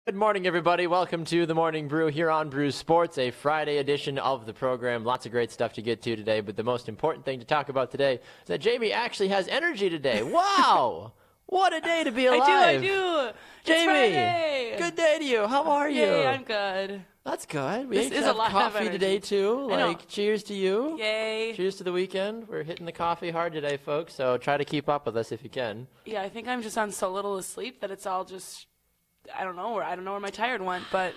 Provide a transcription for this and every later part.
Good morning, everybody. Welcome to the Morning Brew here on Brew Sports, a Friday edition of the program. Lots of great stuff to get to today, but the most important thing to talk about today is that Jamie actually has energy today. Wow! What a day to be alive. I do. Jamie, Friday. good day to you. How are you? Yay, I'm good. That's good. We This is have a lot of coffee energy. today, too. I know. Like, cheers to you. Yay. Cheers to the weekend. We're hitting the coffee hard today, folks, so try to keep up with us if you can. Yeah, I think I'm just on so little of sleep that it's all just, I don't know where my tired went, but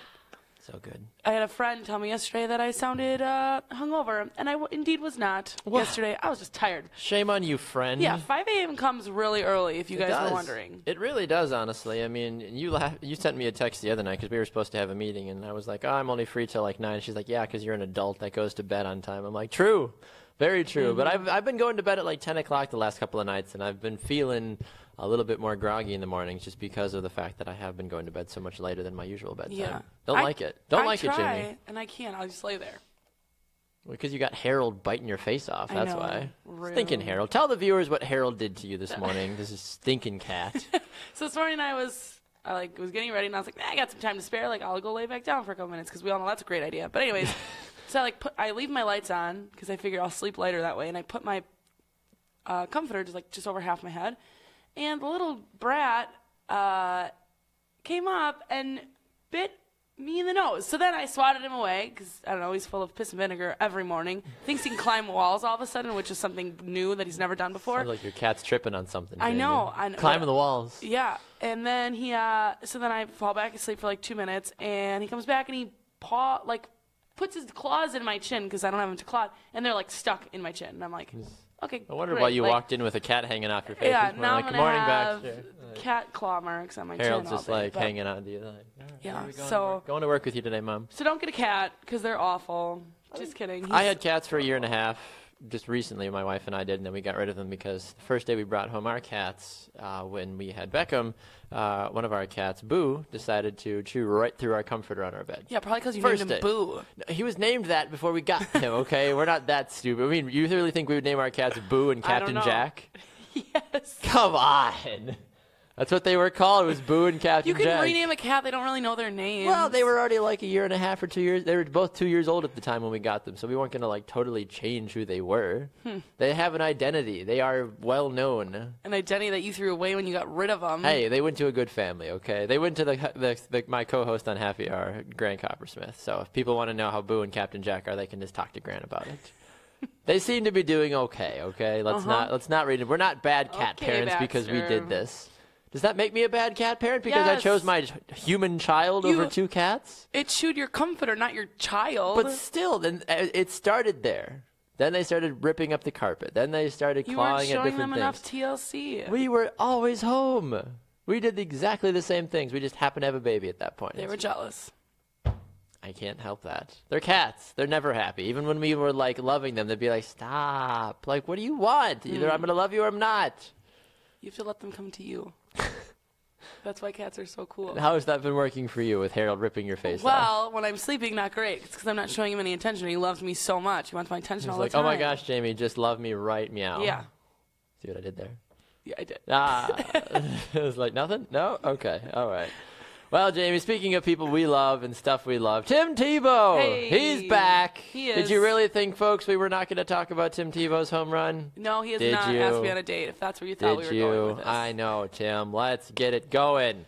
So good. I had a friend tell me yesterday that I sounded hungover, and I indeed was not. Wow. Yesterday, I was just tired. Shame on you, friend. Yeah, 5 a.m. comes really early, if you guys does. were wondering. It really does, honestly. I mean, you sent me a text the other night because we were supposed to have a meeting, and I was like, oh, I'm only free till like 9. She's like, yeah, because you're an adult that goes to bed on time. I'm like, true. Very true. But I've been going to bed at like 10 o'clock the last couple of nights, and I've been feeling a little bit more groggy in the mornings just because of the fact that I have been going to bed so much later than my usual bedtime. Yeah. Don't like it. Don't I like it, try, Jamie. and I can't. I'll just lay there. Because you got Harold biting your face off. I That's know. why. Rude. Stinking Harold. Tell the viewers what Harold did to you this morning. This is stinking cat. So this morning I was getting ready, and I was like, I got some time to spare. Like, I'll go lay back down for a couple minutes because we all know that's a great idea. But anyways, so I leave my lights on because I figure I'll sleep later that way, and I put my comforter just over half my head, and the little brat came up and bit me in the nose. So then I swatted him away because, I don't know, he's full of piss and vinegar every morning. Thinks he can climb walls all of a sudden, which is something new that he's never done before. Sounds like your cat's tripping on something. I Jamie. know. Climbing the walls. Yeah, and then so then I fall back asleep for like 2 minutes, and he comes back and he puts his claws in my chin because I don't have him to claw, and they're like stuck in my chin, and I'm like, okay. I wonder great. why you Like, walked in with a cat hanging off your face. Yeah, This morning, now like, I'm good gonna morning, have Baxter. cat claw marks on my Harold's chin. all just day, like but- hanging on to you. Like, Yeah, going so going to work with you today, Mom. so don't get a cat because they're awful. Just kidding. I had cats for a year and a half. Just recently, my wife and I did, and then we got rid of them because the first day we brought home our cats, when we had Beckham, one of our cats, Boo, decided to chew right through our comforter on our bed. Yeah, probably because you First named him day. Boo. He was named that before we got him, okay? We're not that stupid. I mean, you really think we would name our cats Boo and I don't Captain know. Jack? Yes. Come on. That's what they were called. It was Boo and Captain You can Jack. rename a cat. They don't really know their names. Well, they were already like a year and a half or 2 years. They were both 2 years old at the time when we got them, so we weren't going to like totally change who they were. They have an identity. They are well known. an identity that you threw away when you got rid of them. Hey, they went to a good family, okay? They went to my co-host on Happy Hour, Grant Coppersmith. So if people want to know how Boo and Captain Jack are, they can just talk to Grant about it. They seem to be doing okay, okay? Let's not read it. We're not bad cat Okay, parents because we Baxter. did this. Does that make me a bad cat parent because I Yes. chose my human child over 2 cats? It chewed your comforter, not your child. But still, then it started there. Then they started ripping up the carpet. Then they started you weren't clawing at showing different them things. enough TLC. We were always home. We did exactly the same things. We just happened to have a baby at that point. They were jealous. I can't help that. They're cats. They're never happy. Even when we were like loving them, they'd be like, "Stop! Like, what do you want? Either I'm gonna love you or I'm not." You have to let them come to you. That's why cats are so cool. How has that been working for you with Harold ripping your face off? Well, when I'm sleeping, not great. It's because I'm not showing him any attention. He loves me so much. He wants my attention He's all like, the time. "Oh my gosh, Jamie, just love me right, meow." Yeah. See what I did there? Yeah, I did. It was like nothing? No? Okay. All right. Well, Jamie, speaking of people we love and stuff we love, Tim Tebow. Hey. He's back. He Did is. you really think, folks, we were not going to talk about Tim Tebow's home run? No, he has Did not you? asked me on a date, if that's where you thought Did we were going with this. I know, Tim. Let's get it going.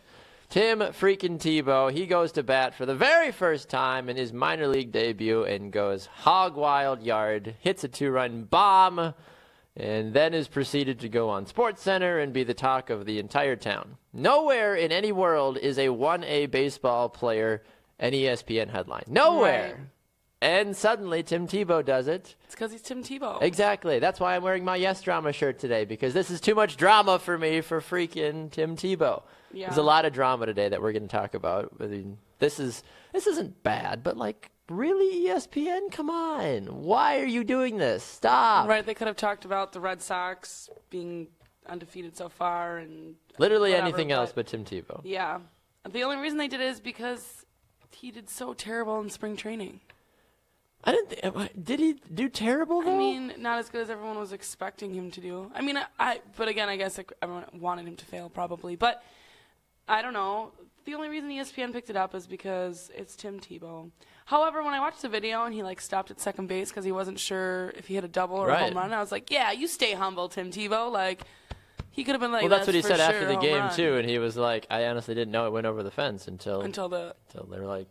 Tim freaking Tebow, he goes to bat for the very first time in his minor league debut and goes hog wild yard, hits a 2-run bomb, and then is proceeded to go on SportsCenter and be the talk of the entire town. Nowhere in any world is a 1A baseball player an ESPN headline. Nowhere. Right. And suddenly Tim Tebow does it. It's because he's Tim Tebow. Exactly. That's why I'm wearing my Yes Drama shirt today, because this is too much drama for me for freaking Tim Tebow. Yeah. There's a lot of drama today that we're going to talk about. I mean, this isn't bad, but like, really, ESPN? Come on. Why are you doing this? Stop. Right, they could have talked about the Red Sox being undefeated so far and Literally whatever, anything else but Tim Tebow. Yeah. The only reason they did it is because he did so terrible in spring training. I didn't did he do terrible though? I mean, not as good as everyone was expecting him to do. I mean, but again, I guess everyone wanted him to fail probably. But I don't know. the only reason ESPN picked it up is because it's Tim Tebow. However, when I watched the video and he like stopped at second base because he wasn't sure if he had a double or a home run, I was like, yeah, you stay humble, Tim Tebow. Like, he could have been like, well, that's what he said after the game run. too, and he was like, I honestly didn't know it went over the fence until they were like,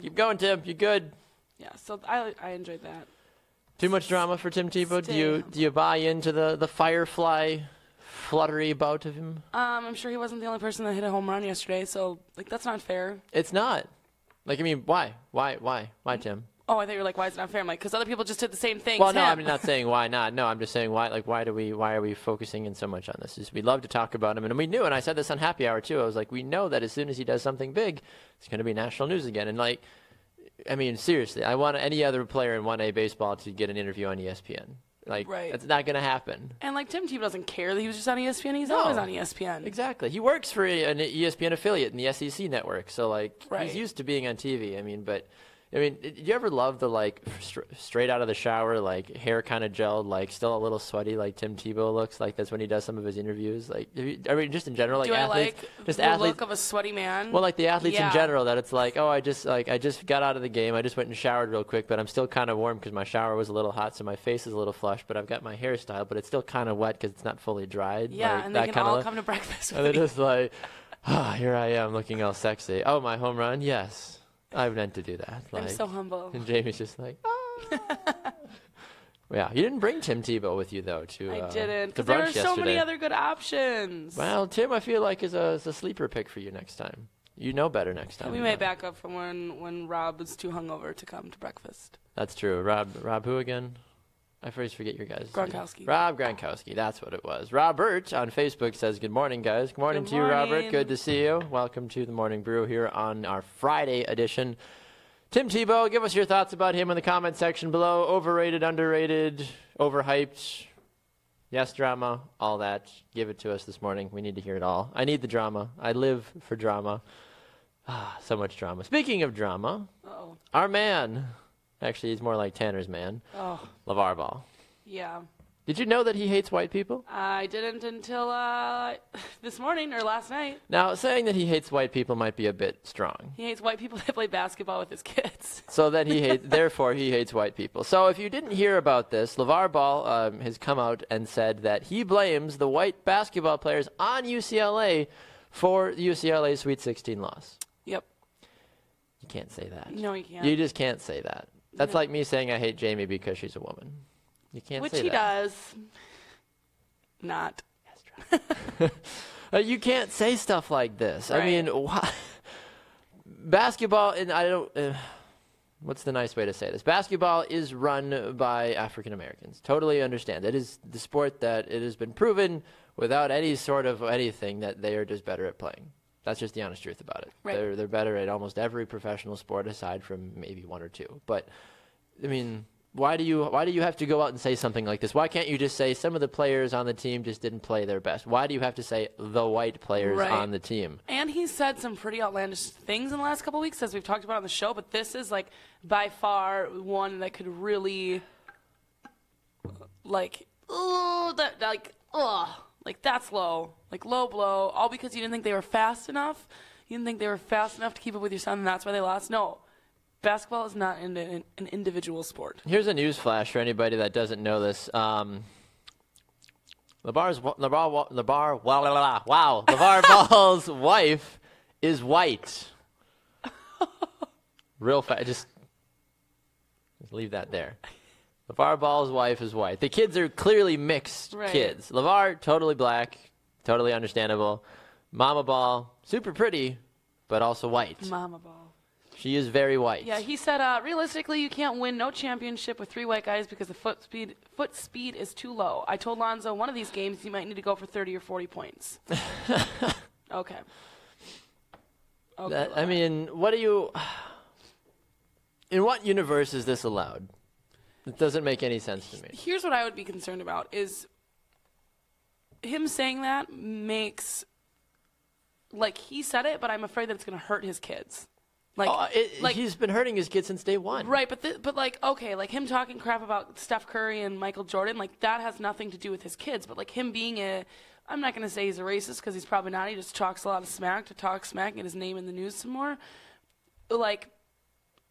keep going, Tim, you're good. Yeah, so I enjoyed that. Too much drama for Tim Tebow? Do you buy into the Firefly fluttery bout of him? I'm sure he wasn't the only person that hit a home run yesterday, so like that's not fair. It's not. Like, I mean, why? Why, Tim? Oh, I thought you were like, why is it not fair? I'm like, because other people just did the same thing. Well, no, I'm not saying why not. No, I'm just saying why. Like, why are we focusing in so much on this? We love to talk about him, and we knew, and I said this on Happy Hour too. I was like, we know that as soon as he does something big, it's going to be national news again. And like, I mean, seriously, I want any other player in 1A baseball to get an interview on ESPN. Like, that's not going to happen. And, like, Tim Tebow doesn't care that he was just on ESPN. He's always on ESPN. Exactly. He works for an ESPN affiliate in the SEC network. So, like, he's used to being on TV. I mean, did you ever love the, like, straight out of the shower, like, hair kind of gelled, like, still a little sweaty, like Tim Tebow looks? Like, that's when he does some of his interviews. Like, I mean, just in general, like, athletes. Just the look of a sweaty man? Well, like, the athletes in general, that it's like, oh, I just got out of the game. I just went and showered real quick, but I'm still kind of warm because my shower was a little hot, so my face is a little flushed, but I've got my hairstyle, but it's still kind of wet because it's not fully dried. Yeah, like, and they can all come to breakfast with and they're just like, here I am looking all sexy. Oh, my home run? Yes. I meant to do that. Like, I'm so humble. And Jamie's just like, oh. Yeah, you didn't bring Tim Tebow with you, though, I didn't, because there were so many other good options. Well, Tim, I feel like is a sleeper pick for you next time. You know better next time. We may back up from when Rob was too hungover to come to breakfast. That's true. Rob who again? I always forget your guys' Gronkowski. name. Rob Gronkowski, that's what it was. Robert on Facebook says, good morning, guys. Good morning to you, Robert. Good to see you. Welcome to the Morning Brew here on our Friday edition. Tim Tebow, give us your thoughts about him in the comment section below. Overrated, underrated, overhyped. Yes, drama, all that. Give it to us this morning. We need to hear it all. I need the drama. I live for drama. So much drama. Speaking of drama, our man... Actually, he's more like Tanner's man. LeVar Ball. Yeah. Did you know that he hates white people? I didn't until this morning or last night. Now, saying that he hates white people might be a bit strong. He hates white people that play basketball with his kids. So that therefore he hates white people. So if you didn't hear about this, LeVar Ball has come out and said that he blames the white basketball players on UCLA for UCLA's Sweet 16 loss. Yep. You can't say that. No, you can't. You just can't say that. That's like me saying I hate Jaymee because she's a woman. You can't say that. Which he does. Not. You can't say stuff like this. Right. I mean, basketball, and I don't... what's the nice way to say this? Basketball is run by African Americans. Totally understand. It is the sport that it has been proven without any sort of anything that they are just better at playing. That's just the honest truth about it. Right. They're better at almost every professional sport aside from maybe one or two. But I mean, why do you have to go out and say something like this? Why can't you just say some of the players on the team just didn't play their best? Why do you have to say the white players on the team? And he said some pretty outlandish things in the last couple of weeks, as we've talked about on the show. But this is like by far one that could really like that's low. Like, low blow, all because you didn't think they were fast enough. You didn't think they were fast enough to keep up with your son, and that's why they lost. No, basketball is not an individual sport. Here's a news flash for anybody that doesn't know this. LeVar Ball's wife is white. Real fast. Just leave that there. LeVar Ball's wife is white. The kids are clearly mixed kids. LeVar, totally black. Totally understandable. Mama Ball, super pretty, but also white. Mama Ball. She is very white. Yeah, he said, realistically, you can't win no championship with 3 white guys because the foot speed is too low. I told Lonzo one of these games you might need to go for 30 or 40 points. Okay. I mean, what do you... In what universe is this allowed? It doesn't make any sense to me. Here's what I would be concerned about is... him saying that makes, like, he said it, but I'm afraid that it's going to hurt his kids. Like, he's been hurting his kids since day one. Right, but like, okay, like him talking crap about Steph Curry and Michael Jordan, like that has nothing to do with his kids. But like him being a I'm not going to say he's a racist because he's probably not. He just talks a lot of smack to talk smack and get his name in the news some more. Like,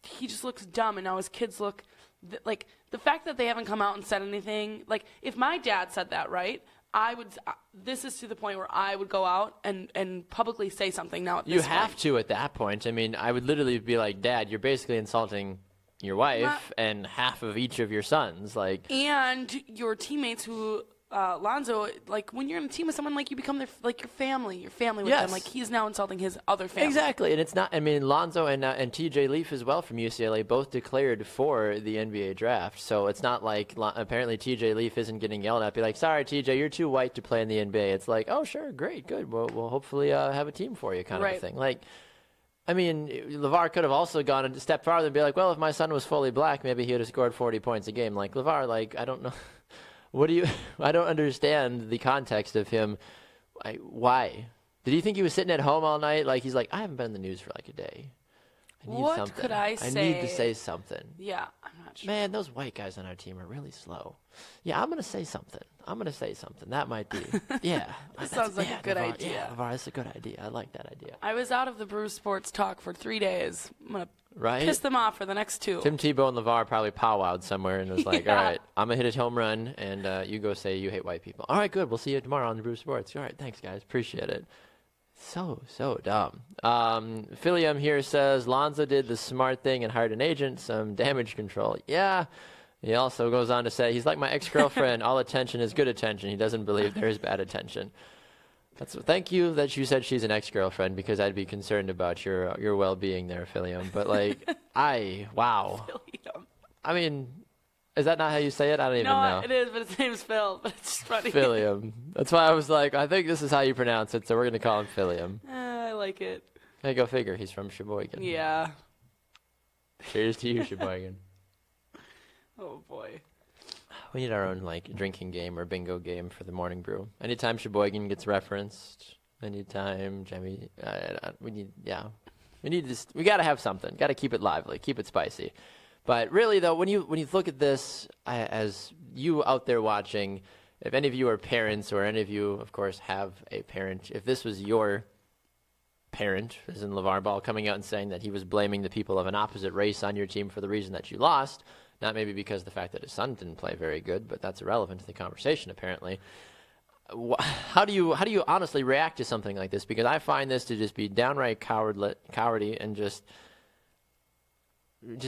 he just looks dumb, and now his kids look like the fact that they haven't come out and said anything. Like, if my dad said that, right, I would. This is to the point where I would go out and publicly say something now. You have to at that point. I mean, I would literally be like, Dad, you're basically insulting your wife and half of each of your sons, like, and your teammates who. Lonzo, like, when you're in a team with someone, like, you become their, like, your family with them. Like, he's now insulting his other family. Exactly, and it's not, I mean, Lonzo and TJ Leaf as well from UCLA both declared for the NBA draft, so it's not like, apparently TJ Leaf isn't getting yelled at, be like, sorry, TJ, you're too white to play in the NBA. It's like, oh, sure, great, good, we'll hopefully have a team for you kind of a thing. Like, I mean, LeVar could have also gone a step farther and be like, well, if my son was fully black, maybe he would have scored 40 points a game. Like, LeVar, like, I don't know. I don't understand the context of him. Why? Did you think he was sitting at home all night? Like, he's like, I haven't been in the news for like a day. I need what something. Could I say? I need to say something. Yeah, I'm not sure. Man, those white guys on our team are really slow. Yeah, I'm going to say something. That might be. Yeah. That sounds like a good idea. Yeah, LeVar, that's a good idea. I like that idea. I was out of the Brew Sports talk for 3 days. I'm going to right? piss them off for the next 2. Tim Tebow and LeVar probably powwowed somewhere and was like, all right, I'm going to hit a home run, and you go say you hate white people. All right, good. We'll see you tomorrow on the Brew Sports. All right, thanks, guys. Appreciate it. So dumb. Philium here says, Lonzo did the smart thing and hired an agent, some damage control. Yeah. He also goes on to say, he's like my ex-girlfriend. All attention is good attention. He doesn't believe there is bad attention. Thank you that you said she's an ex-girlfriend, because I'd be concerned about your well-being there, Philium. But, like, wow. Philium. I mean, is that not how you say it? I don't even know. No, it is, but his name's Phil. But it's just funny. Philium. That's why I was like, I think this is how you pronounce it, so we're going to call him Philium. I like it. Hey, go figure. He's from Sheboygan. Yeah. Cheers to you, Sheboygan. Oh, boy. We need our own, like, drinking game or bingo game for the Morning Brew. Anytime Sheboygan gets referenced, anytime Jaymee, we need this. We got to have something. Got to keep it lively, keep it spicy. But really, though, when you look at this, as you out there watching, if any of you are parents or any of you, of course, have a parent, if this was your parent, as in LeVar Ball, coming out and saying that he was blaming the people of an opposite race on your team for the reason that you lost, not maybe because of the fact that his son didn't play very good, but that's irrelevant to the conversation, apparently. How do you honestly react to something like this? Because I find this to just be downright cowardly and just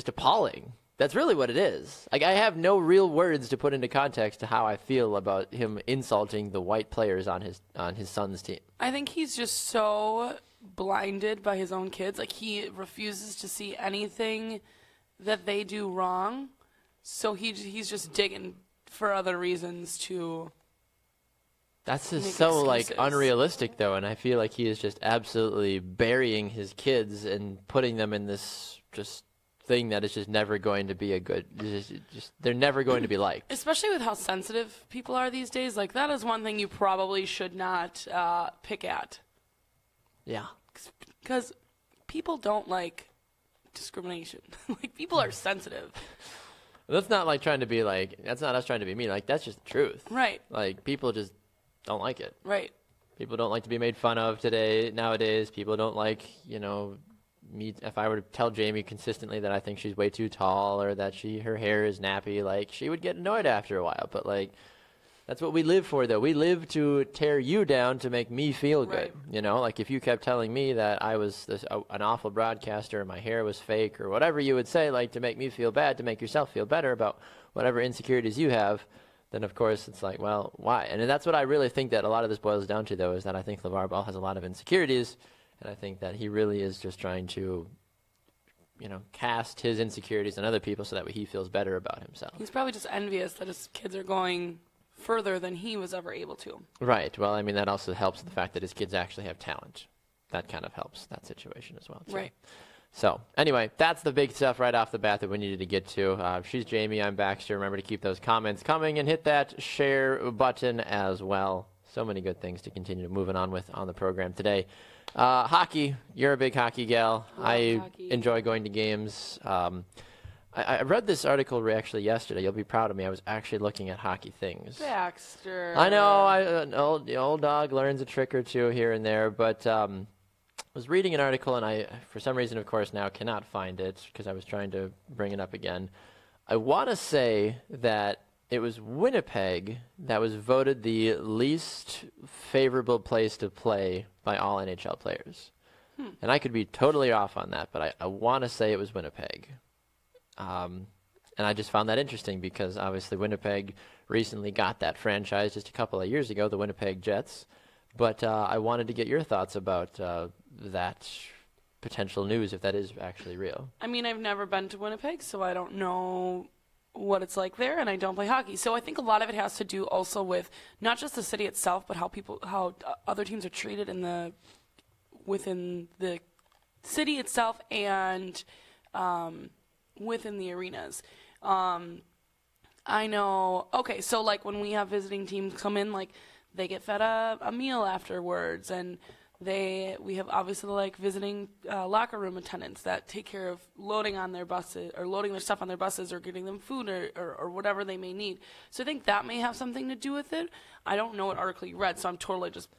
appalling. That's really what it is. Like, I have no real words to put into context to how I feel about him insulting the white players on his son's team. I think he's just so blinded by his own kids. Like, he refuses to see anything that they do wrong. So he's just digging for other reasons to. That's just so like unrealistic, though, and I feel like he is just absolutely burying his kids and putting them in this just thing that is just never going to be a good. Just they're never going to be liked. Especially with how sensitive people are these days. Like, that is one thing you probably should not pick at. Yeah, because people don't like discrimination. Like, people are sensitive. That's not like trying to be like. That's not us trying to be mean. Like, that's just the truth. Right. Like, people just don't like it. Right. People don't like to be made fun of nowadays. People don't like, me. If I were to tell Jaymee consistently that I think she's way too tall or that her hair is nappy, like, she would get annoyed after a while. But, like, that's what we live for, though. We live to tear you down to make me feel good. Right. Like, if you kept telling me that I was an awful broadcaster, my hair was fake, or whatever you would say, like, to make me feel bad, to make yourself feel better about whatever insecurities you have, then, of course, it's like, well, why? And that's what I really think that a lot of this boils down to, though, is that I think LeVar Ball has a lot of insecurities, and I think that he really is just trying to, cast his insecurities on other people so that he feels better about himself. He's probably just envious that his kids are going further than he was ever able to. Right. Well, I mean, that also helps the fact that his kids actually have talent. That kind of helps that situation as well, too. Right. So, anyway, that's the big stuff right off the bat that we needed to get to. She's Jaymee. I'm Baxter. Remember to keep those comments coming and hit that share button as well. So many good things to continue moving on with on the program today. Hockey. You're a big hockey gal. Love hockey. Enjoy going to games. I read this article actually yesterday. You'll be proud of me. I was actually looking at hockey things. Baxter. I know. The old dog learns a trick or two here and there, but I was reading an article, and I, for some reason, of course, now cannot find it because I was trying to bring it up again. I want to say that it was Winnipeg that was voted the least favorable place to play by all NHL players. And I could be totally off on that, but I want to say it was Winnipeg. And I just found that interesting because obviously Winnipeg recently got that franchise just a couple of years ago, the Winnipeg Jets. But I wanted to get your thoughts about that potential news, if that is actually real. I mean, I've never been to Winnipeg, so I don't know what it's like there, and I don't play hockey. So I think a lot of it has to do also with not just the city itself, but how other teams are treated within the city itself and within the arenas. I know. Okay, so like when we have visiting teams come in, like they get fed a meal afterwards, and we have obviously like visiting locker room attendants that take care of loading on their buses or loading their stuff on their buses or getting them food or whatever they may need. So I think that may have something to do with it. I don't know what article you read, so I'm totally just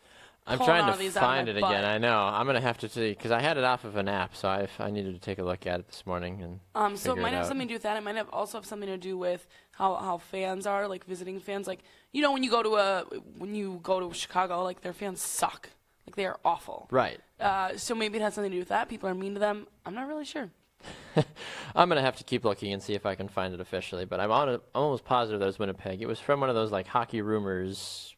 I'm trying to find it again. I know. I'm going to have to see because I had it off of an app, so I needed to take a look at it this morning and so it might have something to do with that. It might also have something to do with how fans are, like visiting fans. Like, you know, when you go to Chicago, like their fans suck. Like, they are awful. Right. So maybe it has something to do with that. People are mean to them. I'm not really sure. I'm going to have to keep looking and see if I can find it officially. But I'm almost positive that it was Winnipeg. It was from one of those, like, hockey rumors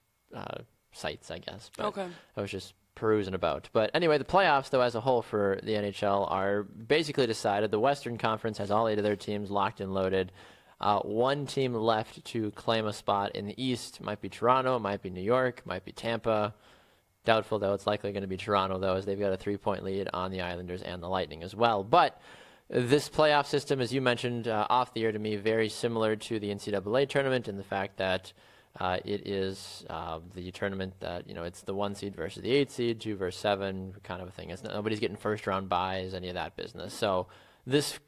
sites, I guess. But okay. I was just perusing about. But anyway, the playoffs, though, as a whole for the NHL are basically decided. The Western Conference has all 8 of their teams locked and loaded. One team left to claim a spot in the East. Might be Toronto, might be New York, might be Tampa. Doubtful, though. It's likely going to be Toronto, though, as they've got a 3-point lead on the Islanders and the Lightning as well. But this playoff system, as you mentioned off the air to me, very similar to the NCAA tournament in the fact that it is the tournament that, you know, it's the 1 seed versus the 8 seed, 2 versus 7 kind of a thing. Nobody's getting first-round buys, any of that business. So this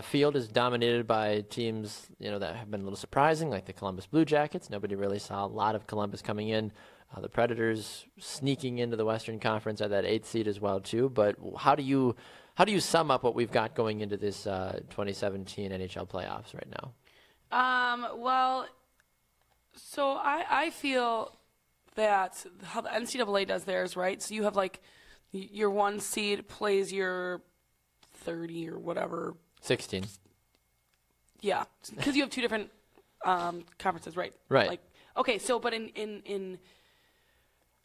field is dominated by teams, you know, that have been a little surprising, like the Columbus Blue Jackets. Nobody really saw a lot of Columbus coming in. The Predators sneaking into the Western Conference at that 8th seed as well, too. But how do you sum up what we've got going into this 2017 NHL playoffs right now? Well, so I feel that how the NCAA does theirs, right? So you have like your 1 seed plays your 30 or whatever. 16. Yeah, because you have 2 different conferences, right? Right. Like, okay, so but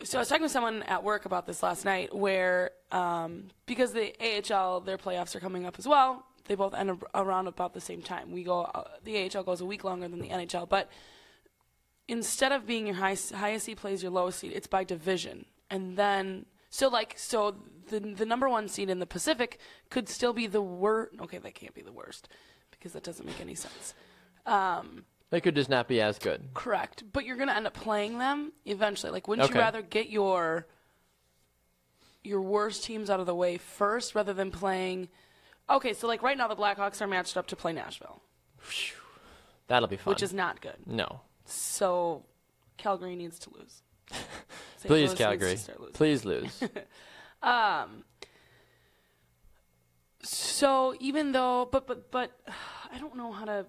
So I was talking to someone at work about this last night where because the AHL, their playoffs are coming up as well, they both end around about the same time. The AHL goes a week longer than the NHL, but instead of being your highest seed plays your lowest seed, it's by division. And then, so the number 1 seed in the Pacific could still be the worst. Okay, that can't be the worst because that doesn't make any sense. They could just not be as good. Correct. But you're going to end up playing them eventually. Like, wouldn't you rather get your worst teams out of the way first rather than playing... Okay, so, like, right now the Blackhawks are matched up to play Nashville. That'll be fun. Which is not good. No. So, Calgary needs to lose. Please, Calgary. Please lose. So, even though... But I don't know how to...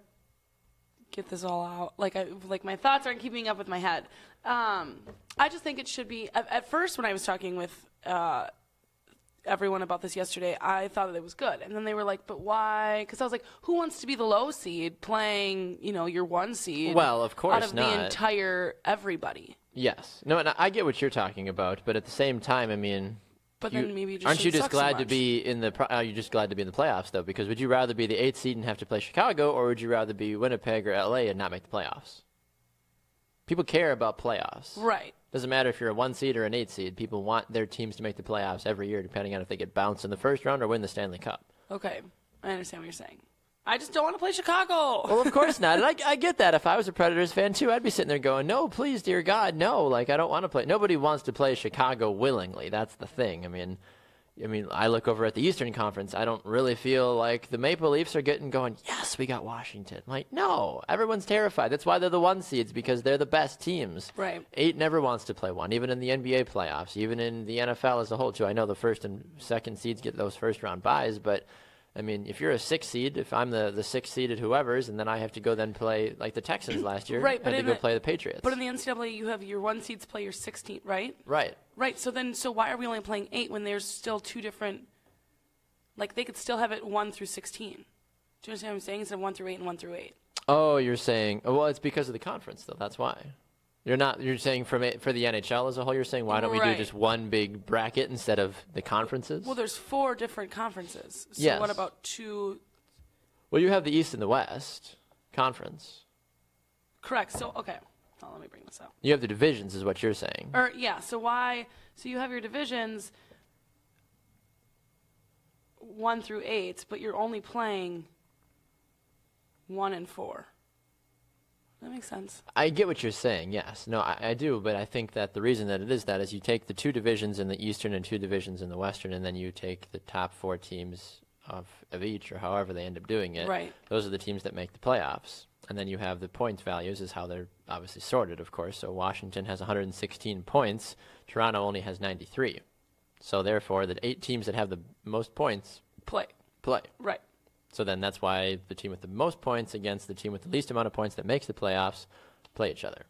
get this all out. Like my thoughts aren't keeping up with my head. I just think it should be. At first, when I was talking with everyone about this yesterday, I thought that it was good, and then they were like, "But why?" Because I was like, "Who wants to be the low seed playing, you know, your 1 seed?" Well, of course out of not. the entire everybody. Yes. No, and I get what you're talking about, but at the same time, I mean. But then maybe you just aren't you just glad so to be in the? Are you just glad to be in the playoffs though? Because would you rather be the 8th seed and have to play Chicago, or would you rather be Winnipeg or LA and not make the playoffs? People care about playoffs, right? Doesn't matter if you're a 1 seed or an 8 seed. People want their teams to make the playoffs every year, depending on if they get bounced in the first round or win the Stanley Cup. Okay, I understand what you're saying. I just don't want to play Chicago. Well, of course not. And I get that. If I was a Predators fan, too, I'd be sitting there going, no, please, dear God, no. Like, I don't want to play. Nobody wants to play Chicago willingly. That's the thing. I mean, I mean, I look over at the Eastern Conference. I don't really feel like the Maple Leafs are getting going, yes, we got Washington. Like, no, everyone's terrified. That's why they're the 1 seeds, because they're the best teams. Right. 8 never wants to play 1, even in the NBA playoffs, even in the NFL as a whole, too. I know the 1st and 2nd seeds get those first-round buys, but, I mean, if you're a 6 seed, if I'm the 6th seeded whoever's, and then I have to go then play, like the Texans last year, right, I had to go play the Patriots. But in the NCAA, you have your 1 seeds play your 16th, right? Right. Right, so why are we only playing 8 when there's still 2 different... Like, they could still have it 1 through 16. Do you understand what I'm saying? Instead of 1 through 8 and 1 through 8. Oh, you're saying... well, it's because of the conference, though. That's why. You're saying for the NHL as a whole, you're saying why don't we do just one big bracket instead of the conferences? Well, there's 4 different conferences. So yes. What about 2... Well, you have the East and the West conference. Correct. So, okay. Oh, let me bring this up. You have the divisions is what you're saying. Yeah, so why... So you have your divisions... 1 through 8, but you're only playing 1 and 4. That makes sense. I get what you're saying, yes. No, I do, but I think that the reason that it is that is you take the 2 divisions in the Eastern and 2 divisions in the Western, and then you take the top 4 teams of each, or however they end up doing it. Right. Those are the teams that make the playoffs. And then you have the points values is how they're obviously sorted, of course. So Washington has 116 points. Toronto only has 93. So therefore, the 8 teams that have the most points play. Right. So then that's why the team with the most points against the team with the least amount of points that makes the playoffs play each other.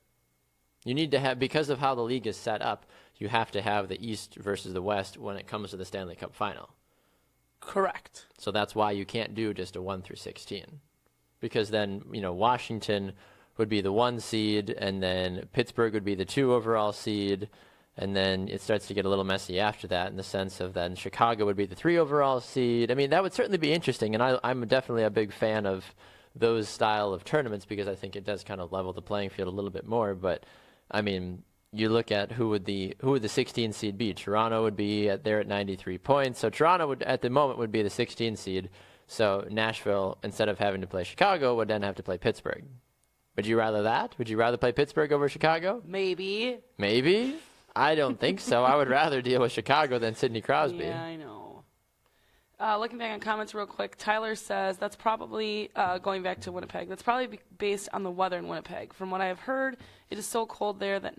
You need to have, because of how the league is set up, you have to have the East versus the West when it comes to the Stanley Cup final. Correct. So that's why you can't do just a 1 through 16. Because then, Washington would be the 1 seed, and then Pittsburgh would be the 2 overall seed. And then it starts to get a little messy after that in the sense of then Chicago would be the 3 overall seed. I mean, that would certainly be interesting, and I'm definitely a big fan of those style of tournaments because I think it does kind of level the playing field a little bit more. But, I mean, you look at who would the 16 seed be. Toronto would be there at 93 points. So Toronto would, at the moment, would be the 16 seed. So Nashville, instead of having to play Chicago, would then have to play Pittsburgh. Would you rather that? Would you rather play Pittsburgh over Chicago? Maybe. Maybe? I don't think so. I would rather deal with Chicago than Sidney Crosby. Yeah, I know. Looking back on comments real quick, Tyler says that's probably, going back to Winnipeg, that's probably based on the weather in Winnipeg. From what I have heard, it is so cold there that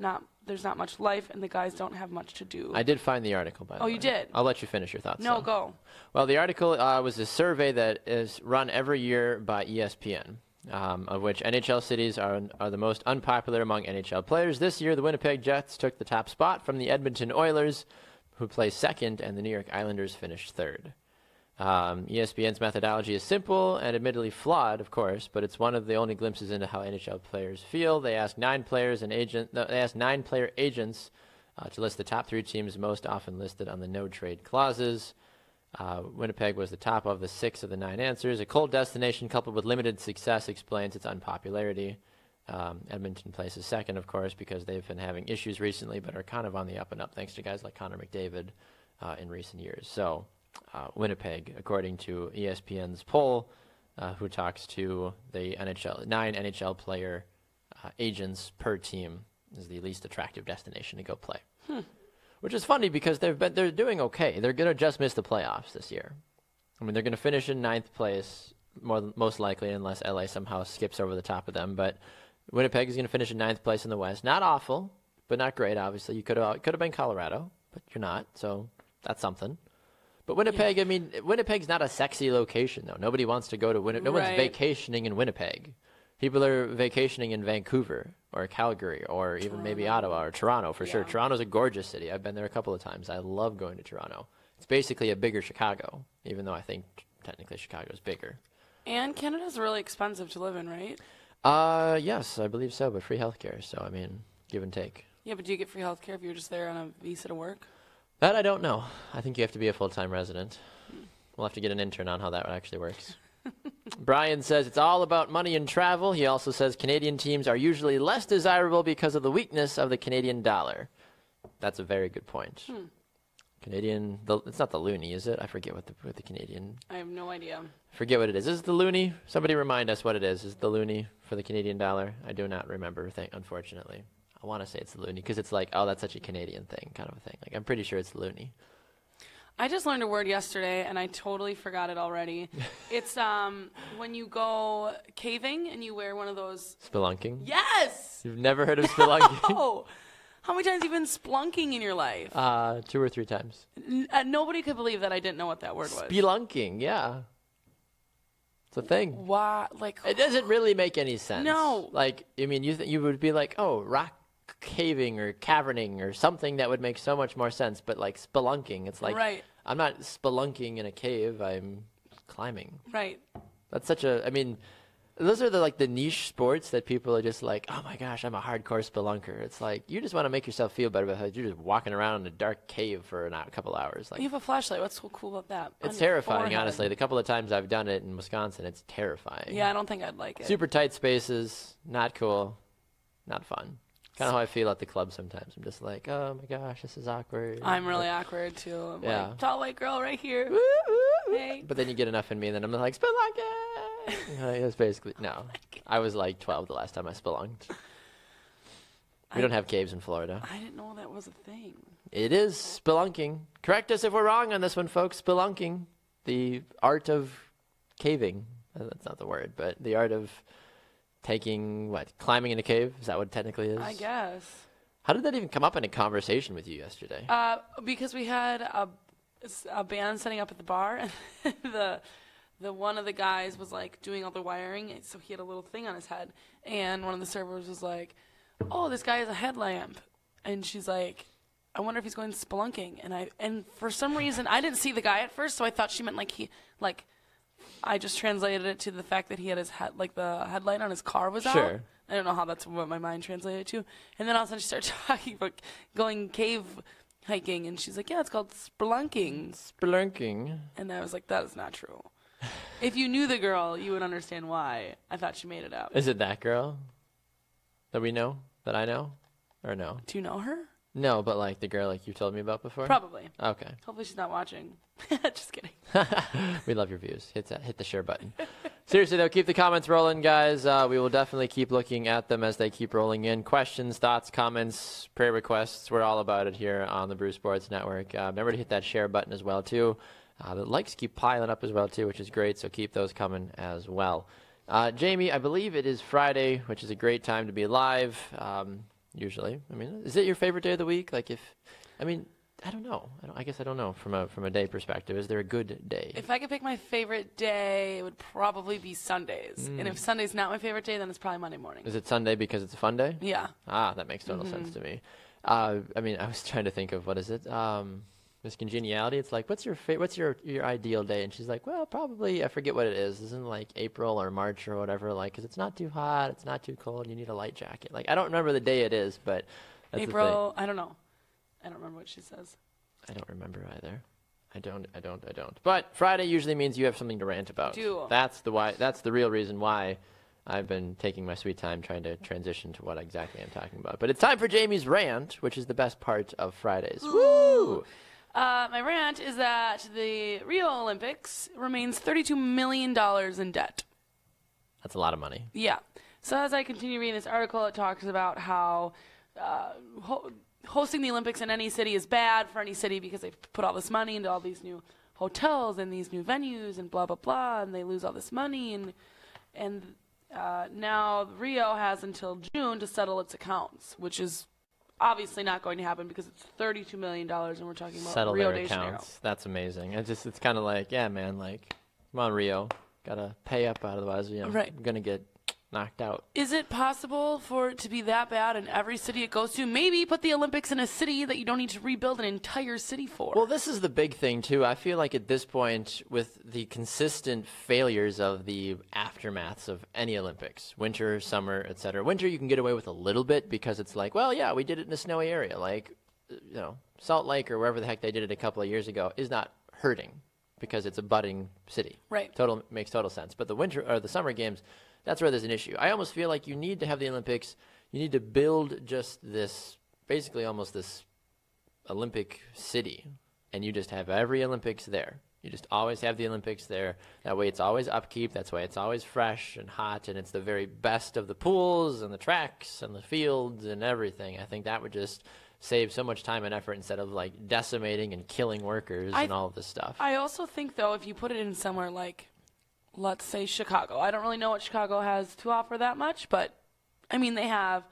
there's not much life and the guys don't have much to do. I did find the article, by the way. Oh, you did? I'll let you finish your thoughts. No, though. go. Well, the article was a survey that is run every year by ESPN. Of which NHL cities are the most unpopular among NHL players. This year, the Winnipeg Jets took the top spot from the Edmonton Oilers, who placed 2nd, and the New York Islanders finished 3rd. ESPN's methodology is simple and admittedly flawed, of course, but it's one of the only glimpses into how NHL players feel. They asked 9 player agents to list the top 3 teams most often listed on the no-trade clauses. Winnipeg was the top of the 6 of the 9 answers. A cold destination coupled with limited success explains its unpopularity. Edmonton places 2nd, of course, because they've been having issues recently, but are kind of on the up and up thanks to guys like Connor McDavid in recent years. So Winnipeg, according to ESPN's poll, who talks to the 9 NHL player agents per team, is the least attractive destination to go play. Which is funny because they're doing okay. They're going to just miss the playoffs this year. I mean, they're going to finish in 9th place, most likely, unless LA somehow skips over the top of them. But Winnipeg is going to finish in 9th place in the West. Not awful, but not great, obviously. You could have been Colorado, but you're not, so that's something. But Winnipeg, I mean, Winnipeg's not a sexy location, though. Nobody wants to go to Winnipeg. No one's vacationing in Winnipeg. People are vacationing in Vancouver or Calgary or even maybe Ottawa or Toronto for sure. Toronto's a gorgeous city. I've been there a couple of times. I love going to Toronto. It's basically a bigger Chicago, even though I think technically Chicago's bigger. And Canada's really expensive to live in, right? Yes, I believe so, but free healthcare. So, I mean, give and take. Yeah, but do you get free healthcare if you're just there on a visa to work? That I don't know. I think you have to be a full-time resident. We'll have to get an intern on how that actually works. Brian says it's all about money and travel. He also says Canadian teams are usually less desirable because of the weakness of the Canadian dollar. That's a very good point. Canadian, it's not the loonie, is it? I forget what the Canadian. I have no idea. I forget what it is. Is it the loonie? Somebody remind us what it is. Is it the loonie for the Canadian dollar? I do not remember, unfortunately. I want to say it's the loonie because it's like, oh, that's such a Canadian thing, kind of a thing. Like, I'm pretty sure it's the loonie. I just learned a word yesterday, and I totally forgot it already. It's when you go caving and you wear one of those. Spelunking? Yes! You've never heard of spelunking? No! How many times have you been splunking in your life? 2 or 3 times. Nobody could believe that I didn't know what that word was. Spelunking, yeah. It's a thing. Why? Like, it doesn't really make any sense. No. Like, I mean, you would be like, oh, rock caving or caverning or something that would make so much more sense. But like spelunking, it's like, right. I'm not spelunking in a cave. I'm climbing. Right. That's such a, I mean, those are the niche sports that people are just like, oh my gosh, I'm a hardcore spelunker. It's like, you just want to make yourself feel better because you're just walking around in a dark cave for a couple hours. Like, you have a flashlight. What's so cool about that? It's terrifying, honestly. The couple of times I've done it in Wisconsin, it's terrifying. Yeah, I don't think I'd like it. Super tight spaces, not cool, not fun. Kind of how I feel at the club sometimes. I'm just like, oh my gosh, this is awkward. I'm really awkward too. I'm like, tall white girl right here. Woo, woo, woo. Hey. But then you get enough in me, and then I'm like, spelunking. It's basically, no. I was like 12 the last time I spelunked. We don't have caves in Florida. I didn't know that was a thing. It is spelunking. Correct us if we're wrong on this one, folks. Spelunking, the art of caving. That's not the word, but the art of climbing in a cave? Is that what it technically is? I guess. How did that even come up in a conversation with you yesterday? Because we had a band setting up at the bar, and the one of the guys was like doing all the wiring, and so he had a little thing on his head, and one of the servers was like, oh, this guy has a headlamp, and she's like, I wonder if he's going spelunking, and for some reason I didn't see the guy at first, so I thought she meant I just translated it to the fact that he had his the headlight on his car was out. Sure. I don't know how that's what my mind translated to. And then all of a sudden she started talking about going cave hiking, and she's like, yeah, it's called spelunking. Spelunking. And I was like, that is not true. If you knew the girl, you would understand why. I thought she made it up. Is it that girl that we know, that I know, or no? Do you know her? No, but like the girl like you told me about before? Probably. Okay. Hopefully she's not watching. Just kidding. We love your views. Hit the share button. Seriously, though, keep the comments rolling, guys. We will definitely keep looking at them as they keep rolling in. Questions, thoughts, comments, prayer requests. We're all about it here on the Brew Sports Network. Remember to hit that share button as well, too. The likes keep piling up as well, too, which is great, so keep those coming as well. Jamie, I believe it is Friday, which is a great time to be live. Usually, I mean, is it your favorite day of the week? I don't know. I guess I don't know from a day perspective. Is there a good day? If I could pick my favorite day, it would probably be Sundays. And if Sunday's not my favorite day, then it's probably Monday morning. Is it Sunday because it's a fun day? Yeah. That makes total sense to me. I was trying to think of what is it? Miss Congeniality. It's like, what's your ideal day? And she's like, well, probably I forget what it is. Isn't like April or March or whatever? Like, because it's not too hot, it's not too cold. You need a light jacket. Like, I don't remember the day it is, but that's April. I don't know. I don't remember what she says. I don't remember either. I don't. But Friday usually means you have something to rant about. That's the real reason why I've been taking my sweet time trying to transition to what exactly I'm talking about. But it's time for Jamie's rant, which is the best part of Fridays. Woo! My rant is that the Rio Olympics remains $32 million in debt. That's a lot of money. Yeah. So as I continue reading this article, it talks about how hosting the Olympics in any city is bad for any city because they've put all this money into all these new hotels and these new venues and blah, blah, blah, and they lose all this money. And now Rio has until June to settle its accounts, which is obviously not going to happen because it's $32 million and we're talking about Rio de Janeiro. That's amazing. It's kind of like, yeah, man, like, come on, Rio. Got to pay up, otherwise, right. I'm going to get knocked out. Is it possible for it to be that bad in every city it goes to? Maybe put the Olympics in a city that you don't need to rebuild an entire city for. Well, this is the big thing, too. I feel like at this point, with the consistent failures of the aftermaths of any Olympics, winter, summer, etc. Winter, you can get away with a little bit because it's like, well, yeah, we did it in a snowy area. Like, Salt Lake or wherever the heck they did it a couple of years ago is not hurting because it's a budding city. Right. Makes total sense. But the winter or the summer games, that's where there's an issue. I almost feel like you need to have the Olympics. You need to build just this, basically almost this Olympic city, and you just have every Olympics there. You just always have the Olympics there. That way it's always upkeep. That's why it's always fresh and hot, and it's the very best of the pools and the tracks and the fields and everything. I think that would just save so much time and effort instead of like decimating and killing workers and all of this stuff. I also think, though, if you put it in somewhere like, let's say Chicago, I don't really know what Chicago has to offer that much, but I mean, they have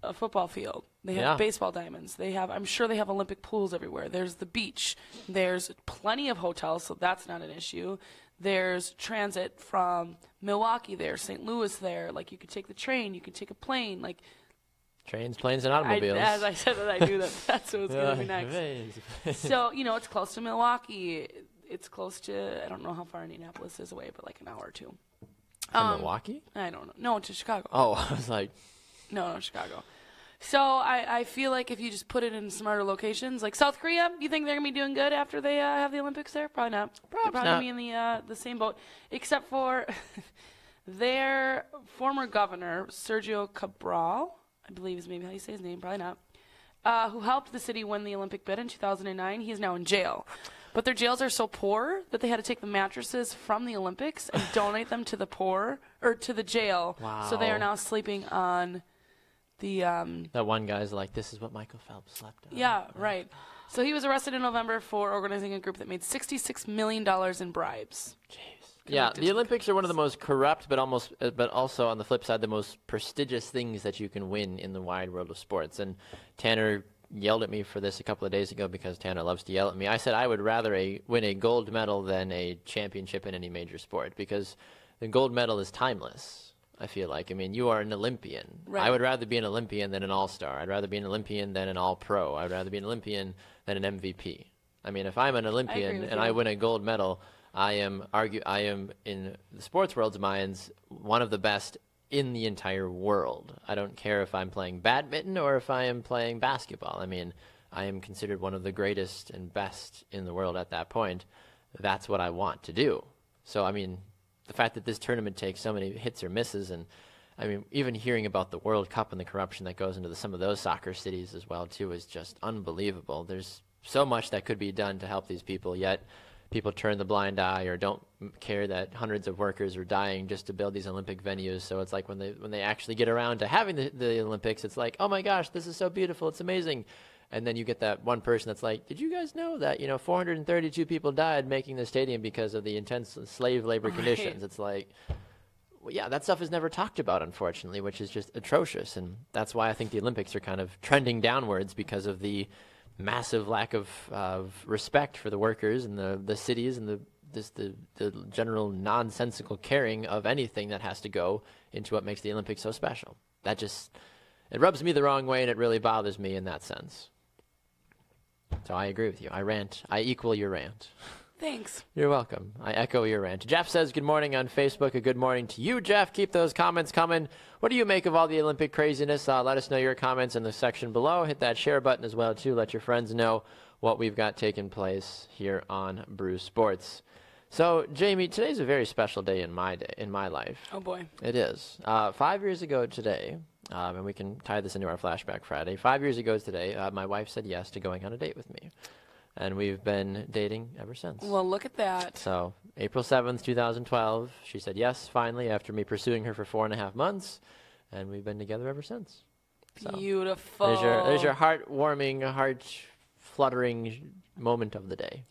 a football field. They have baseball diamonds. I'm sure they have Olympic pools everywhere. There's the beach. There's plenty of hotels, so that's not an issue. There's transit from Milwaukee there, St. Louis there. Like, you could take the train, you could take a plane. Like, trains, planes, and automobiles. As I said that, I knew that's what was going to be next. So, it's close to Milwaukee. It's close to, I don't know how far Indianapolis is away, but like an hour or two. From Milwaukee? I don't know. No, to Chicago. Oh, I was like. No, Chicago. So I feel like if you just put it in smarter locations, like South Korea, you think they're going to be doing good after they have the Olympics there? Probably not. They're probably going to be in the same boat, except for their former governor, Sergio Cabral, I believe is maybe how you say his name, probably not, who helped the city win the Olympic bid in 2009. He is now in jail. But their jails are so poor that they had to take the mattresses from the Olympics and donate them to the poor, or to the jail. Wow. So they are now sleeping on the that one guy's like, this is what Michael Phelps slept on. Yeah, right. So he was arrested in November for organizing a group that made $66 million in bribes. Jeez. Yeah, the Olympics are one of the most corrupt, but also on the flip side, the most prestigious things that you can win in the wide world of sports. And Tanner yelled at me for this a couple of days ago because Tanner loves to yell at me. I said I would rather win a gold medal than a championship in any major sport because the gold medal is timeless. I feel like. I mean, you are an Olympian. Right. I would rather be an Olympian than an All-Star. I'd rather be an Olympian than an All-Pro. I'd rather be an Olympian than an MVP. I mean, if I'm an Olympian and I win a gold medal, I am in the sports world's minds one of the best in the entire world. I don't care if I'm playing badminton or if I am playing basketball. I mean, I am considered one of the greatest and best in the world at that point. That's what I want to do. So, I mean, the fact that this tournament takes so many hits or misses, and I mean, even hearing about the World Cup and the corruption that goes into some of those soccer cities as well, too, is just unbelievable. There's so much that could be done to help these people, yet people turn the blind eye or don't care that hundreds of workers are dying just to build these Olympic venues. So it's like when they actually get around to having the Olympics, it's like, oh my gosh, this is so beautiful, it's amazing. And then you get that one person that's like, did you guys know that, 432 people died making the stadium because of the intense slave labor conditions? It's like, well, yeah, that stuff is never talked about, unfortunately, which is just atrocious. And that's why I think the Olympics are kind of trending downwards because of the massive lack of respect for the workers and the cities and the general nonsensical caring of anything that has to go into what makes the Olympics so special. That just, it rubs me the wrong way and it really bothers me in that sense. So I agree with you. I equal your rant. Thanks. You're welcome. I echo your rant. Jeff says good morning on Facebook. A good morning to you, Jeff. Keep those comments coming. What do you make of all the Olympic craziness? Let us know your comments in the section below. Hit that share button as well, too. Let your friends know what we've got taking place here on Brew Sports. So, Jamie, today's a very special day in my life. Oh, boy. It is. 5 years ago today, and we can tie this into our Flashback Friday. 5 years ago today, my wife said yes to going on a date with me. And we've been dating ever since. Well, look at that. So, April 7th, 2012, she said yes, finally, after me pursuing her for 4.5 months. And we've been together ever since. So, beautiful. There's your heart-warming, heart-fluttering moment of the day.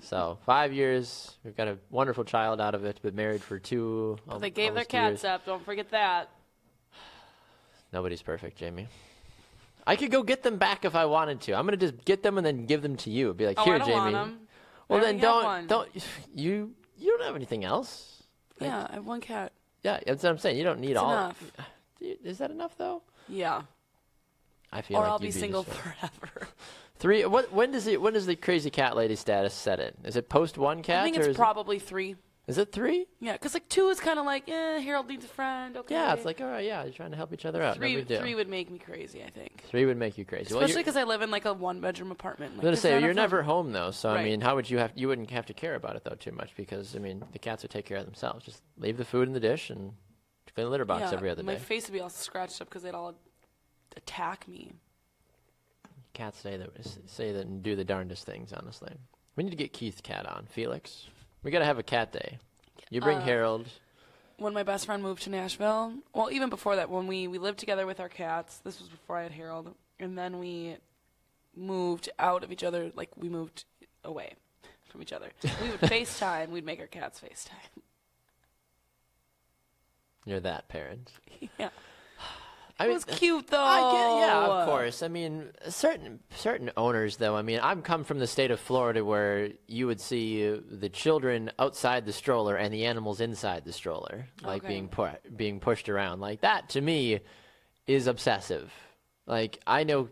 So, 5 years. We've got a wonderful child out of it. Been married for they gave their cats up. Don't forget that. Nobody's perfect, Jamie. I could go get them back if I wanted to. I'm going to just get them and then give them to you. Be like, here, I don't Jamie. Want them. Well, then don't. You don't have anything else. Yeah, I have one cat. Yeah, that's what I'm saying. You don't need it's all. Enough. Is that enough though? Yeah. I feel or like I'll be single forever. 3. When does the crazy cat lady status set in? Is it post 1 cat? I think it's probably 3. Is it 3? Yeah, because 2 is kind of like, Harold needs a friend. Okay. Yeah, it's like, all right, yeah, you're trying to help each other out. 3 would make me crazy, I think. 3 would make you crazy, especially because I live in like a 1-bedroom apartment. I was gonna say you're never home though, so right. I mean, how would you wouldn't have to care about it though too much because I mean, the cats would take care of themselves. Just leave the food in the dish and clean the litter box every other day. My face would be all scratched up because they'd all attack me. Cats say that and do the darndest things. Honestly, we need to get Keith's cat on. Felix, we gotta have a cat day. You bring Harold. When my best friend moved to Nashville, well, even before that, when we lived together with our cats, this was before I had Harold, and then we moved out of each other. Like, we moved away from each other. We would FaceTime. We'd make our cats FaceTime. You're that parent. Yeah. I It mean, was cute, though. I get, yeah, of course. I mean, certain owners, though. I mean, I'm come from the state of Florida where you would see the children outside the stroller and the animals inside the stroller, like Okay. being pushed around. Like that, to me, is obsessive. Like I know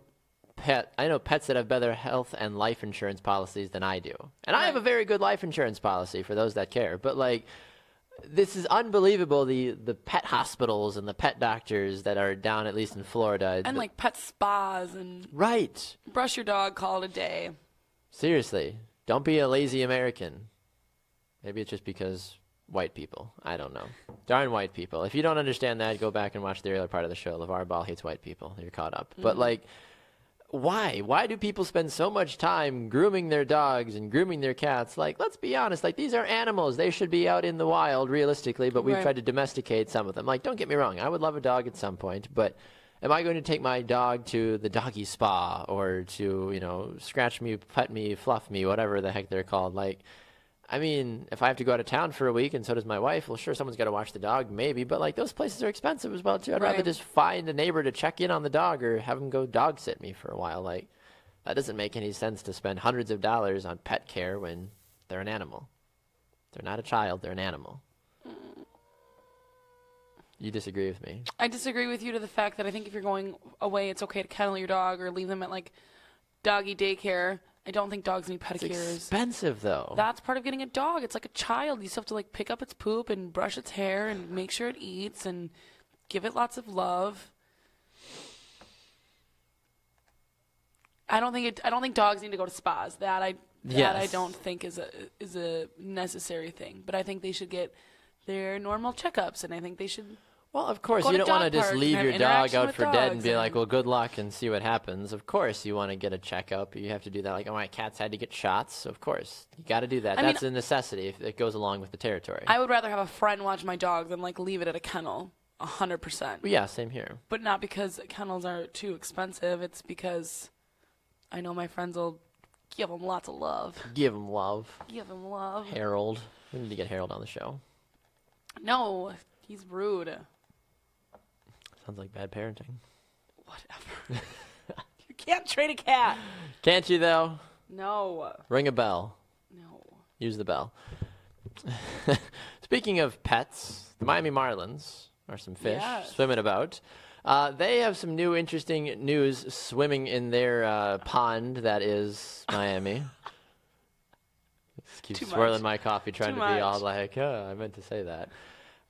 pets that have better health and life insurance policies than I do, and I have a Right. very good life insurance policy for those that care. But like. This is unbelievable, the pet hospitals and the pet doctors that are down, at least in Florida. And, like, pet spas and Right. brush your dog, call it a day. Seriously. Don't be a lazy American. Maybe it's just because white people. I don't know. Darn white people. If you don't understand that, go back and watch the earlier part of the show. LeVar Ball hates white people. You're caught up. But, like, why? Why do people spend so much time grooming their dogs and grooming their cats? Like, let's be honest. Like, these are animals. They should be out in the wild, realistically, but we've Right. tried to domesticate some of them. Like, don't get me wrong. I would love a dog at some point, but am I going to take my dog to the doggy spa or to, scratch me, pet me, fluff me, whatever the heck they're called? Like, I mean, if I have to go out of town for a week and so does my wife, well, sure, someone's got to watch the dog, maybe. But, like, those places are expensive as well, too. I'd rather Right. just find a neighbor to check in on the dog or have him go dog sit me for a while. Like, that doesn't make any sense to spend hundreds of dollars on pet care when they're an animal. They're not a child. They're an animal. You disagree with me? I disagree with you to the fact that I think if you're going away, it's okay to kennel your dog or leave them at, like, doggy daycare. I don't think dogs need It's pedicures. expensive, though. That's part of getting a dog. It's like a child. You still have to, like, pick up its poop and brush its hair and make sure it eats and give it lots of love. I don't think dogs need to go to spas. That I Yes. don't think is a necessary thing. But I think they should get their normal checkups, and I think they should. Well, of course, Go you to don't want to dog just parks leave and your have dog interaction out with for dead and dogs be like, and- well, good luck and see what happens. Of course, you want to get a checkup. You have to do that. Like, oh, my cat's had to get shots. Of course, you got to do that. I mean, That's a necessity if it goes along with the territory. I would rather have a friend watch my dog than, like, leave it at a kennel. 100%. Yeah, same here. But not because kennels are too expensive. It's because I know my friends will give them lots of love. Give him love. Give them love. Harold. We need to get Harold on the show. No, he's rude. Sounds like bad parenting. Whatever. You can't trade a cat. Can't you, though? No. Ring a bell. No. Use the bell. Speaking of pets, the Miami Marlins are some fish Yes. swimming about. They have some new interesting news swimming in their pond that is Miami. Just keep Too swirling much. my coffee, trying Too to be all much. like, I meant to say that.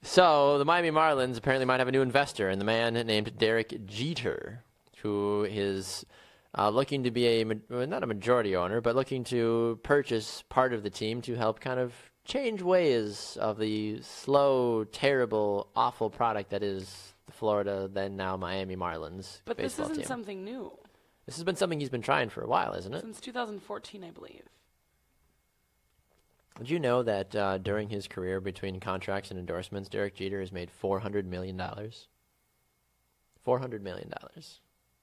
So the Miami Marlins apparently might have a new investor in the man named Derek Jeter, who is looking to be not a majority owner, but looking to purchase part of the team to help kind of change ways of the slow, terrible, awful product that is the Florida, then now Miami Marlins But this baseball isn't team. something new. This has been something he's been trying for a while, isn't it? Since 2014, I believe. Did you know that during his career between contracts and endorsements, Derek Jeter has made $400 million? $400 million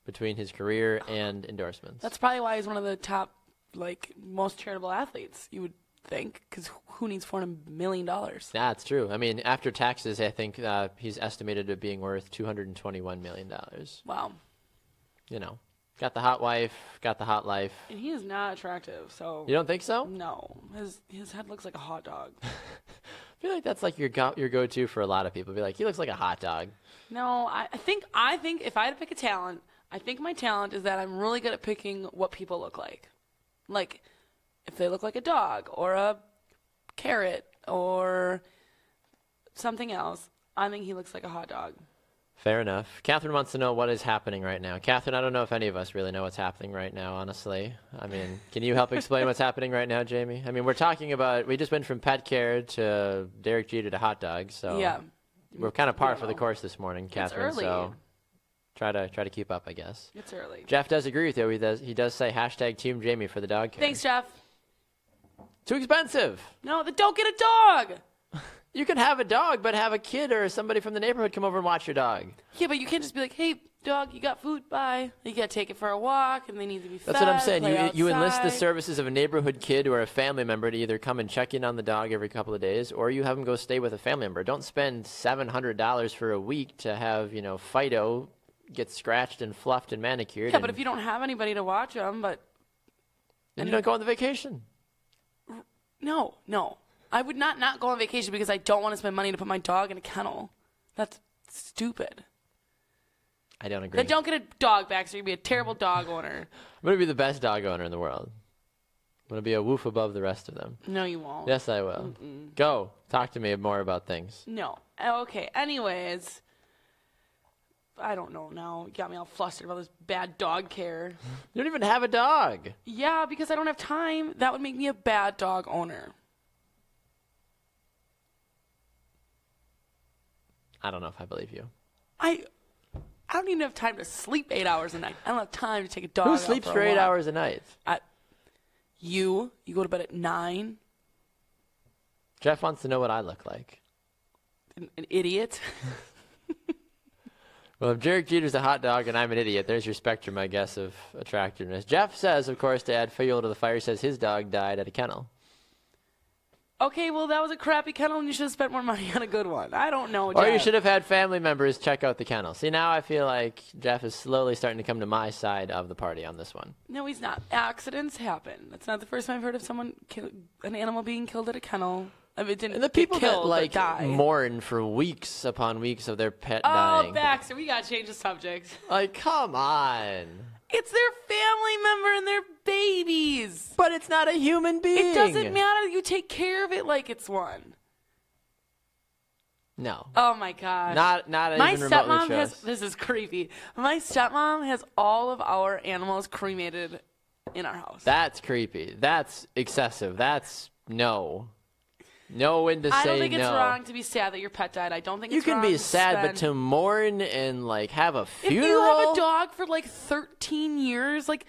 between his career and endorsements. That's probably why he's one of the top, like, most charitable athletes, you would think, because who needs $400 million? That's true. I mean, after taxes, I think he's estimated at being worth $221 million. Wow. You know, got the hot wife, got the hot life. And he is not attractive, so. You don't think so? No. His head looks like a hot dog. I feel like that's like your go-to for a lot of people. Be like, he looks like a hot dog. No, I think if I had to pick a talent, I think my talent is that I'm really good at picking what people look like. Like, if they look like a dog or a carrot or something else, I think he looks like a hot dog. Fair enough. Catherine wants to know what is happening right now. Catherine, I don't know if any of us really know what's happening right now, honestly. I mean, can you help explain what's happening right now, Jamie? I mean, we're talking about, we just went from pet care to Derek Jeter to hot dogs, so Yeah. we're kind of par for the know. course this morning, Catherine. early. So try to keep up, I guess. It's early. Jeff does agree with you. He does say hashtag Team Jamie for the dog care. Thanks, Jeff. Too expensive. No, then don't get a dog. You can have a dog, but have a kid or somebody from the neighborhood come over and watch your dog. Yeah, but you can't just be like, hey, dog, you got food? Bye. You got to take it for a walk, and they need to be fed. That's what I'm saying. You enlist the outside. services of a neighborhood kid or a family member to either come and check in on the dog every couple of days, or you have them go stay with a family member. Don't spend $700 for a week to have, Fido get scratched and fluffed and manicured. Yeah, but if you don't have anybody to watch them, then you don't go on the vacation. No. I would not go on vacation because I don't want to spend money to put my dog in a kennel. That's stupid. I don't agree. Then don't get a dog, Baxter. You'd be a terrible dog owner. I'm going to be the best dog owner in the world. I'm going to be a woof above the rest of them. No, you won't. Yes, I will. Go. Talk to me more about things. No. Okay. Anyways, I don't know now. You got me all flustered about this bad dog care. You don't even have a dog. Yeah, because I don't have time. That would make me a bad dog owner. I don't know if I believe you. I don't even have time to sleep 8 hours a night. I don't have time to take a dog Who out sleeps for for a 8 walk. hours a night? You go to bed at 9. Jeff wants to know what I look like. An idiot. Well, if Jarek Jeter's a hot dog and I'm an idiot, there's your spectrum, I guess, of attractiveness. Jeff says, of course, to add fuel to the fire, says his dog died at a kennel. Okay, well, that was a crappy kennel, and you should have spent more money on a good one. I don't know, Or Jeff. you should have had family members check out the kennel. See, now I feel like Jeff is slowly starting to come to my side of the party on this one. No, he's not. Accidents happen. That's not the first time I've heard of an animal being killed at a kennel. I mean, it didn't And the get people killed, that, like, but die. mourn for weeks upon weeks of their pet Oh, dying. Baxter, we got to change the subject. Like, come on. It's their family member and their babies. But it's not a human being. It doesn't matter. You take care of it like it's one. No. Oh, my gosh. Not My even remotely stepmom has, trust. this is creepy. My stepmom has all of our animals cremated in our house. That's creepy. That's excessive. That's no. Know when to say no. I don't think it's wrong to be sad that your pet died. I don't think You it's can wrong be to sad, but spend- to mourn and like have a funeral. If you have a dog for like 13 years, like,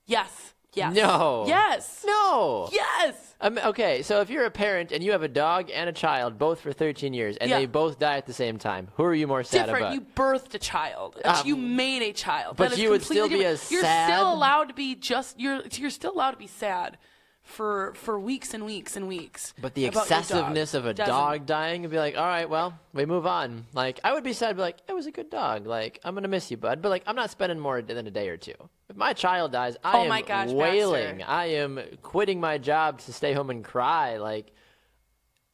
yes. No. Yes. No. Yes. Okay, so if you're a parent and you have a dog and a child, both for 13 years, and Yeah. they both die at the same time, who are you more sad Different. about? You birthed a child. You made a child. but That is you would still completely be different. as You're sad? still allowed to be you're still allowed to be sad for weeks and weeks and weeks. But the about your dog. excessiveness of a Doesn't- dog dying and be like, all right, well, we move on. Like, I would be sad, be like, it was a good dog. Like, I'm going to miss you, bud. But, like, I'm not spending more than a day or two. If my child dies, I am my gosh, wailing. Baxter. I am quitting my job to stay home and cry. Like,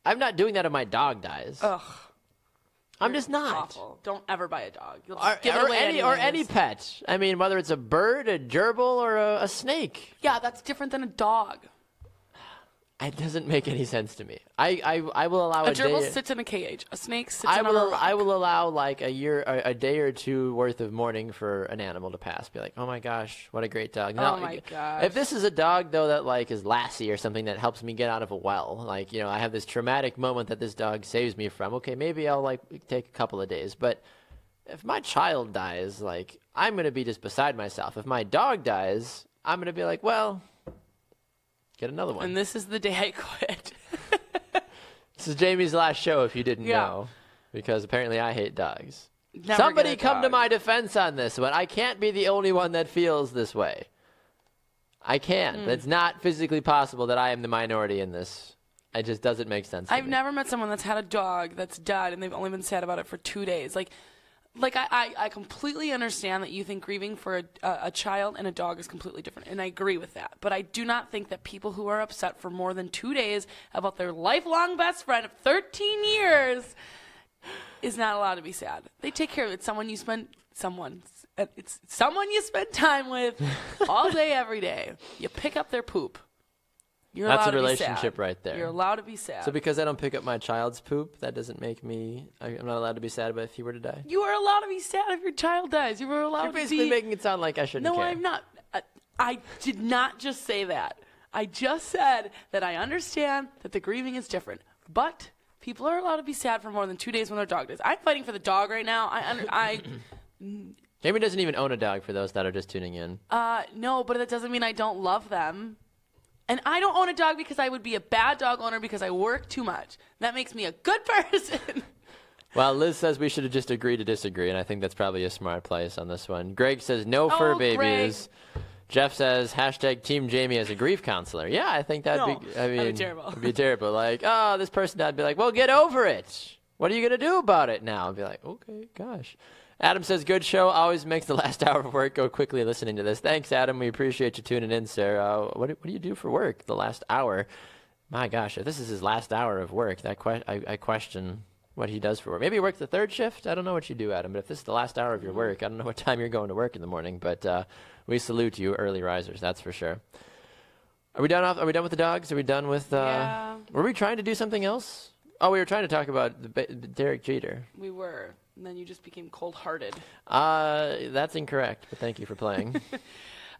I'm not doing that if my dog dies. Ugh. I'm just not. Awful. Don't ever buy a dog. You'll Or, just give it or away any anyways. pet. I mean, whether it's a bird, a gerbil, or a snake. Yeah, that's different than a dog. It doesn't make any sense to me. I will allow A a gerbil day. sits in a cage. A snake sits I in a rock. will allow like a day or two worth of mourning for an animal to pass. Be like, oh my gosh, what a great dog. Oh my gosh. If this is a dog though that like is Lassie or something that helps me get out of a well, like I have this traumatic moment that this dog saves me from. Okay, maybe I'll like take a couple of days. But if my child dies, like I'm gonna be just beside myself. If my dog dies, I'm gonna be like, well, get another one. And this is the day I quit. This is Jamie's last show, if you didn't Yeah. know, because apparently I hate dogs. Never Somebody get a come to dog. my defense on this one. I can't be the only one that feels this way. I can't. It's not physically possible that I am the minority in this. It just doesn't make sense to I've me. never met someone that's had a dog that's died and they've only been sad about it for 2 days. Like I completely understand that you think grieving for a child and a dog is completely different, and I agree with that. But I do not think that people who are upset for more than 2 days about their lifelong best friend of 13 years is not allowed to be sad. They take care of it. It's someone you spend time with all day, every day. You pick up their poop. You're That's allowed a to be sad. relationship right there. You're allowed to be sad. So because I don't pick up my child's poop, that doesn't make me. I'm not allowed to be sad about if he were to die. You are allowed to be sad if your child dies. You are allowed You're to basically be. making it sound like I shouldn't No, care. I'm not. I did not just say that. I just said that I understand that the grieving is different, but people are allowed to be sad for more than 2 days when their dog dies. I'm fighting for the dog right now. Jamie doesn't even own a dog. For those that are just tuning in. No, but that doesn't mean I don't love them. And I don't own a dog because I would be a bad dog owner because I work too much. That makes me a good person. Well, Liz says we should have just agreed to disagree, and I think that's probably a smart place on this one. Greg says no fur babies. Greg. Jeff says hashtag Team Jaymee as a grief counselor. Yeah, I think that'd be terrible. It'd be terrible. Like, oh, this person, I'd be like, well, get over it. What are you going to do about it now? I'd be like, okay, gosh. Adam says, good show. Always makes the last hour of work go quickly listening to this. Thanks, Adam. We appreciate you tuning in, sir. What do you do for work the last hour? My gosh, if this is his last hour of work, I question what he does for work. Maybe he works the third shift. I don't know what you do, Adam. But if this is the last hour of your work, I don't know what time you're going to work in the morning. But we salute you, early risers. That's for sure. Are we done? Are we done with the dogs? Are we done with? Yeah. Were we trying to do something else? Oh, we were trying to talk about Derek Jeter. We were. And then you just became cold-hearted. That's incorrect, but thank you for playing.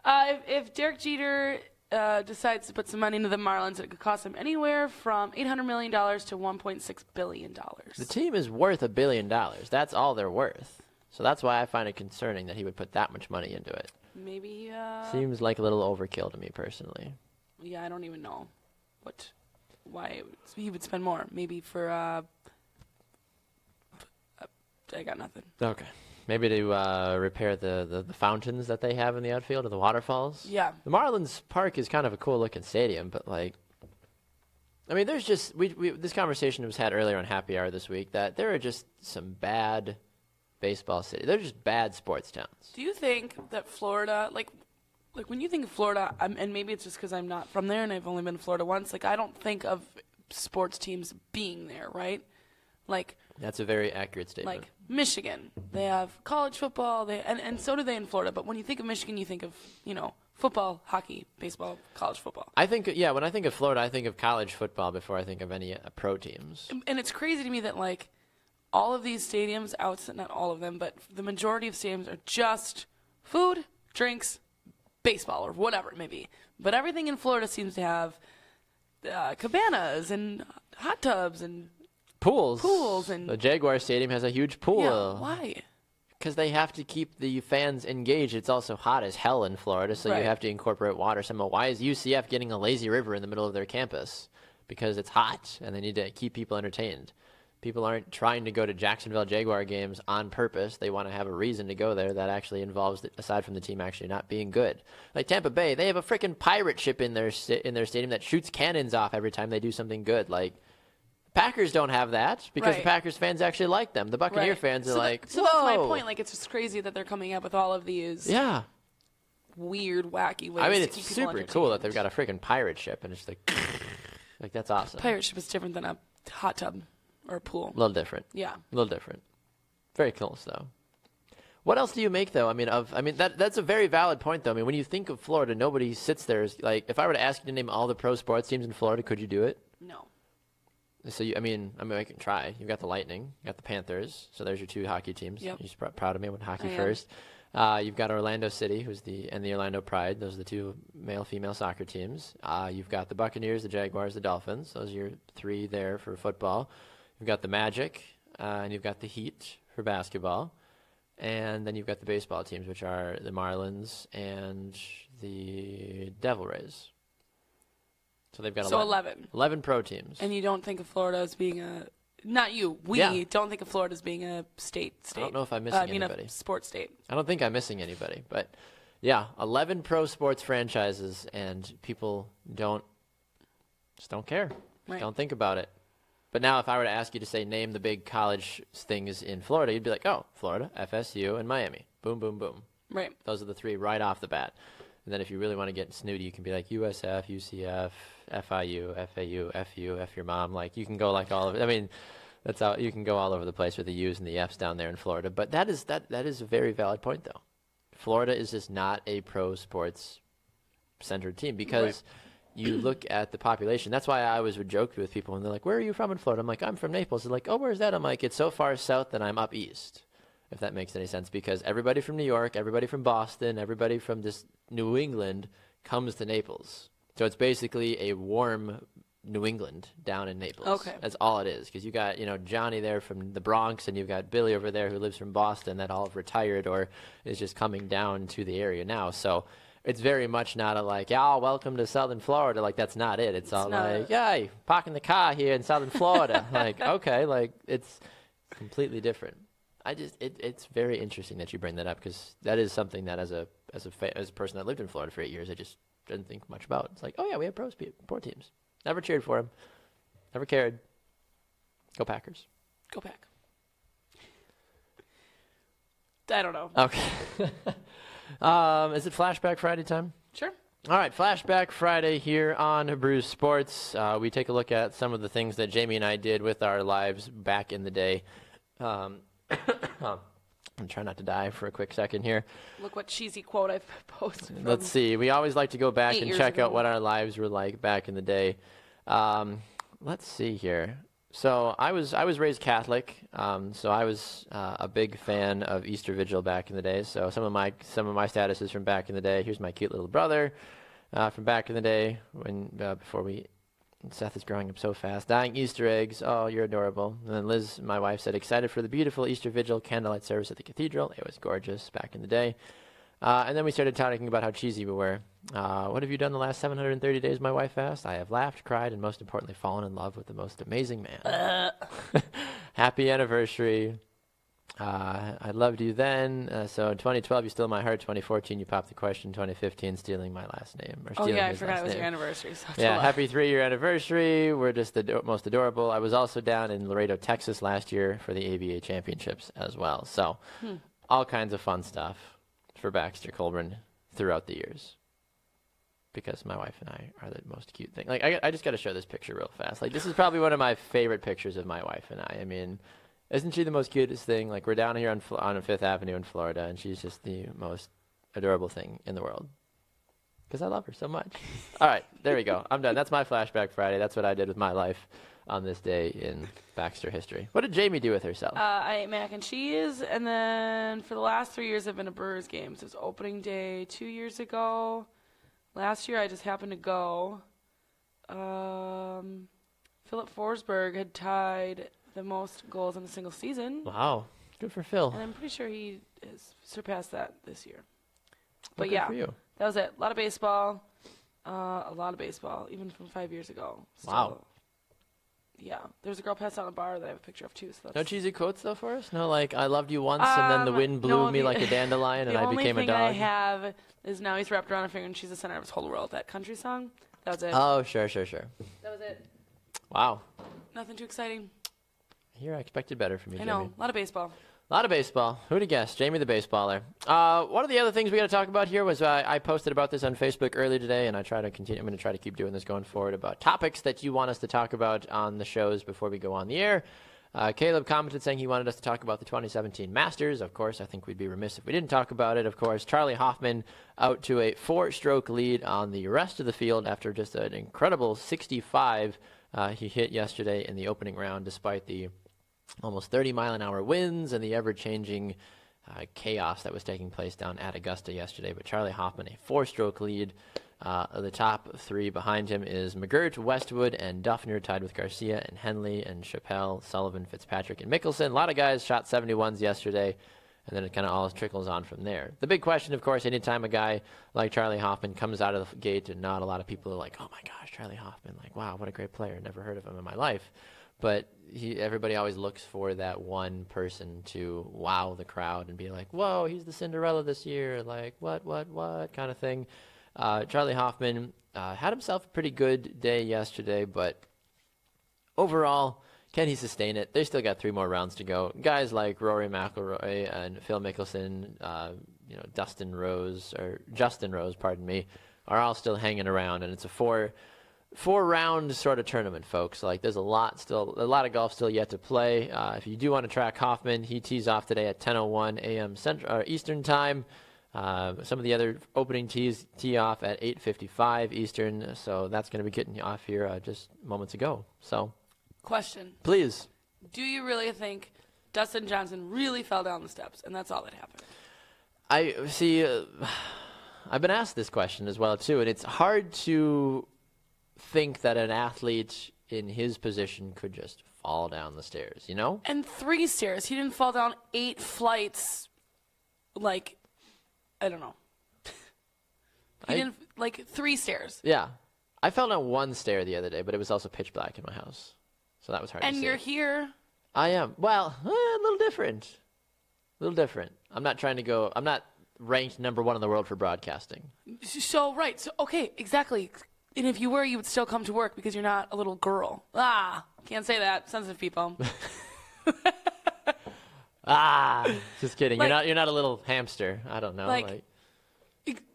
If Derek Jeter decides to put some money into the Marlins, it could cost him anywhere from $800 million to $1.6 billion. The team is worth $1 billion. That's all they're worth. So that's why I find it concerning that he would put that much money into it. Maybe. Seems like a little overkill to me personally. Yeah, I don't even know why he would spend more. Maybe for. I got nothing. Okay. Maybe to repair the fountains that they have in the outfield or the waterfalls. Yeah. The Marlins Park is kind of a cool looking stadium, but like, I mean, there's just this conversation was had earlier on Happy Hour this week that there are just some bad baseball cities. They're just bad sports towns. Do you think that Florida, like when you think of Florida, and maybe it's just because I'm not from there and I've only been to Florida once, like I don't think of sports teams being there, right? Like. That's a very accurate statement. Like Michigan, they have college football, and so do they in Florida. But when you think of Michigan, you think of, football, hockey, baseball, college football. I think, yeah, when I think of Florida, I think of college football before I think of any pro teams. And it's crazy to me that, like, all of these stadiums, not all of them, but the majority of stadiums are just food, drinks, baseball, or whatever it may be. But everything in Florida seems to have cabanas and hot tubs and pools and the Jaguar Stadium has a huge pool. Yeah, why? Because they have to keep the fans engaged. It's also hot as hell in Florida, so right. You have to incorporate water somehow. Why is UCF getting a lazy river in the middle of their campus? Because it's hot, and they need to keep people entertained. People aren't trying to go to Jacksonville Jaguar games on purpose. They want to have a reason to go there that actually involves, aside from the team actually not being good. Like Tampa Bay, they have a freaking pirate ship in their stadium that shoots cannons off every time they do something good. Like, Packers don't have that because right. The Packers fans actually like them. The Buccaneer right. fans are so like, so whoa. That's my point. Like, it's just crazy that they're coming up with all of these weird, wacky ways. I mean, to it's keep people super cool that they've got a freaking pirate ship, and it's like that's awesome. Pirate ship is different than a hot tub or a pool. A little different. Yeah. A little different. Very close though. What else do you make though? I mean, that's a very valid point though. I mean, when you think of Florida, nobody sits there. Like, if I were to ask you to name all the pro sports teams in Florida, could you do it? No. So, I mean, I can try. You've got the Lightning. You've got the Panthers. So there's your two hockey teams. Yep. You're proud of me with hockey I first. You've got Orlando City, and the Orlando Pride. Those are the two male-female soccer teams. You've got the Buccaneers, the Jaguars, the Dolphins. Those are your three there for football. You've got the Magic, and you've got the Heat for basketball. And then you've got the baseball teams, which are the Marlins and the Devil Rays. So they've got 11 pro teams. And you don't think of Florida as being a not you. We don't think of Florida as being a state. I don't know if I'm missing anybody. A sports state. I don't think I'm missing anybody, but yeah, 11 pro sports franchises, and people don't care. Right. Don't think about it. But now, if I were to ask you to say name the big college things in Florida, you'd be like, oh, Florida, FSU, and Miami. Boom, boom, boom. Right. Those are the three right off the bat. And then if you really want to get snooty, you can be like USF, UCF, FIU, FAU, FU, F your mom. Like, you can go like all of it. I mean, that's how you can go all over the place with the U's and the F's down there in Florida. But that is a very valid point, though. Florida is just not a pro sports centered team because you look at the population. That's why I always would joke with people when they're like, where are you from in Florida? I'm like, I'm from Naples. They're like, oh, where's that? I'm like, it's so far south that I'm up east, if that makes any sense, because everybody from New York, everybody from Boston, everybody from just New England comes to Naples. So it's basically a warm New England down in Naples. Okay. That's all it is, because you got, Johnny there from the Bronx, and you've got Billy over there who lives from Boston that all have retired or is just coming down to the area now. So it's very much not a like, yeah, welcome to Southern Florida. Like, that's not it. It's all like, yay, parking the car here in Southern Florida. Like, okay, like, it's completely different. It's very interesting that you bring that up, because that is something that as a person that lived in Florida for 8 years, I just didn't think much about. It's like, oh yeah, we have pro teams. Never cheered for them. Never cared. Go Packers. Go Pack. I don't know. Okay. Is it Flashback Friday time? Sure. All right, Flashback Friday here on Brew Sports. We take a look at some of the things that Jamie and I did with our lives back in the day. I'm trying not to die for a quick second here. Look what cheesy quote I've posted. Let's see. We always like to go back and check out what our lives were like back in the day. Let's see here. So I was raised Catholic, so I was a big fan of Easter Vigil back in the day. So some of my statuses from back in the day. Here's my cute little brother from back in the day when Seth is growing up so fast. Dying Easter eggs. Oh, you're adorable. And then Liz, my wife, said, excited for the beautiful Easter Vigil candlelight service at the cathedral. It was gorgeous back in the day. And then we started talking about how cheesy we were. What have you done the last 730 days, my wife asked. I have laughed, cried, and most importantly, fallen in love with the most amazing man. Happy anniversary. I loved you then. So in 2012, you stole my heart. 2014, you popped the question. 2015, stealing my last name. Oh, yeah, I forgot it was your anniversary. So yeah, happy 3-year anniversary. We're just the most adorable. I was also down in Laredo, Texas last year for the ABA championships as well. So all kinds of fun stuff for Baxter Colburn throughout the years. Because my wife and I are the most cute thing. Like, I just got to show this picture real fast. Like, this is probably one of my favorite pictures of my wife and I. I mean, isn't she the most cutest thing? Like, we're down here on Fifth Avenue in Florida, and she's just the most adorable thing in the world. Because I love her so much. All right, there we go. I'm done. That's my Flashback Friday. That's what I did with my life on this day in Baxter history. What did Jamie do with herself? I ate mac and cheese, and then for the last 3 years, I've been to Brewers games. It was opening day 2 years ago. Last year, I just happened to go. Philip Forsberg had tied the most goals in a single season. Wow. Good for Phil. And I'm pretty sure he has surpassed that this year. Well, but yeah, for you. That was it. A lot of baseball. Even from 5 years ago. Still, wow. Yeah. There was a girl passed out on the bar that I have a picture of, too. So no cheesy quotes, though, for us? No, like, I loved you once, and then the wind blew me like a dandelion, and I became a dog? The only thing I have is now he's wrapped around her finger, and she's the center of his whole world. That country song. That was it. Oh, sure. That was it. Wow. Nothing too exciting. Here, I expected better from you, I know. Jamie. A lot of baseball. A lot of baseball. Who'd have guessed? Jamie the baseballer. One of the other things we got to talk about here was I posted about this on Facebook earlier today, and I'm going to try to keep doing this going forward, about topics that you want us to talk about on the shows before we go on the air. Caleb commented saying he wanted us to talk about the 2017 Masters. Of course, I think we'd be remiss if we didn't talk about it. Of course, Charlie Hoffman out to a 4-stroke lead on the rest of the field after just an incredible 65 he hit yesterday in the opening round, despite the almost 30-mile-an-hour winds and the ever-changing chaos that was taking place down at Augusta yesterday. But Charlie Hoffman, a 4-stroke lead. The top three behind him is McGirt, Westwood, and Duffner, tied with Garcia and Henley and Chappelle, Sullivan, Fitzpatrick, and Mickelson. A lot of guys shot 71s yesterday, and then it kind of all trickles on from there. The big question, of course, anytime a guy like Charlie Hoffman comes out of the gate, and not a lot of people are like, oh my gosh, Charlie Hoffman, like, wow, what a great player. Never heard of him in my life. But everybody always looks for that one person to wow the crowd and be like, whoa, he's the Cinderella this year, like, what kind of thing. Charlie Hoffman had himself a pretty good day yesterday, but overall, can he sustain it? They still got 3 more rounds to go. Guys like Rory McIlroy and Phil Mickelson, Justin Rose, are all still hanging around, and it's a four-round sort of tournament, folks. Like, there's a lot of golf still yet to play. If you do want to track Hoffman, he tees off today at 10:01 a.m. Eastern time. Some of the other opening tees tee off at 8:55 Eastern, so that's going to be getting off here just moments ago. So, question, please. Do you really think Dustin Johnson really fell down the steps, and that's all that happened? I see. I've been asked this question as well too, and it's hard to think that an athlete in his position could just fall down the stairs, you know? And 3 stairs. He didn't fall down 8 flights. Like, I don't know. He didn't, like 3 stairs. Yeah. I fell down 1 stair the other day, but it was also pitch black in my house. So that was hard to see. And you're here. I am. Well, a little different. I'm not trying to go, I'm not ranked #1 in the world for broadcasting. So, right. So, okay, exactly. And if you were, you would still come to work because you're not a little girl. Can't say that. Sensitive people. Just kidding. You're not a little hamster. I don't know.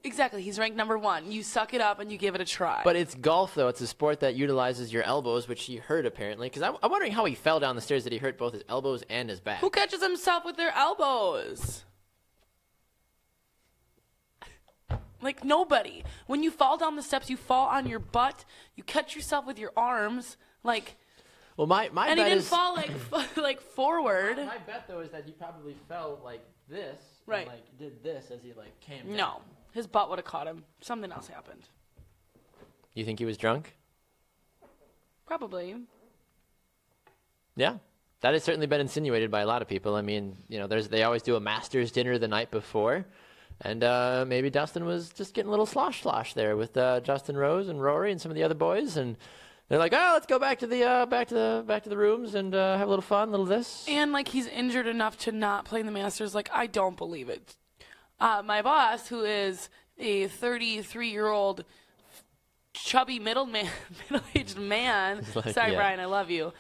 Exactly. He's ranked #1. You suck it up and you give it a try. But it's golf, though. It's a sport that utilizes your elbows, which he hurt, apparently. Because I'm wondering how he fell down the stairs that he hurt both his elbows and his back. Who catches himself with their elbows? Like, nobody. When you fall down the steps, you fall on your butt. You catch yourself with your arms. Like... Well, my and bet he didn't is, fall like forward. My bet, though, is that he probably fell like this. Right. And, did this as he, came down. No. His butt would have caught him. Something else happened. You think he was drunk? Probably. Yeah. That has certainly been insinuated by a lot of people. I mean, they always do a Masters dinner the night before. And maybe Dustin was just getting a little slosh there with Justin Rose and Rory and some of the other boys. And they're like, let's go back to the rooms and have a little fun, a little this. And he's injured enough to not play in the Masters. I don't believe it. My boss, who is a 33-year-old chubby middle-aged man. Sorry, yeah. Brian, I love you.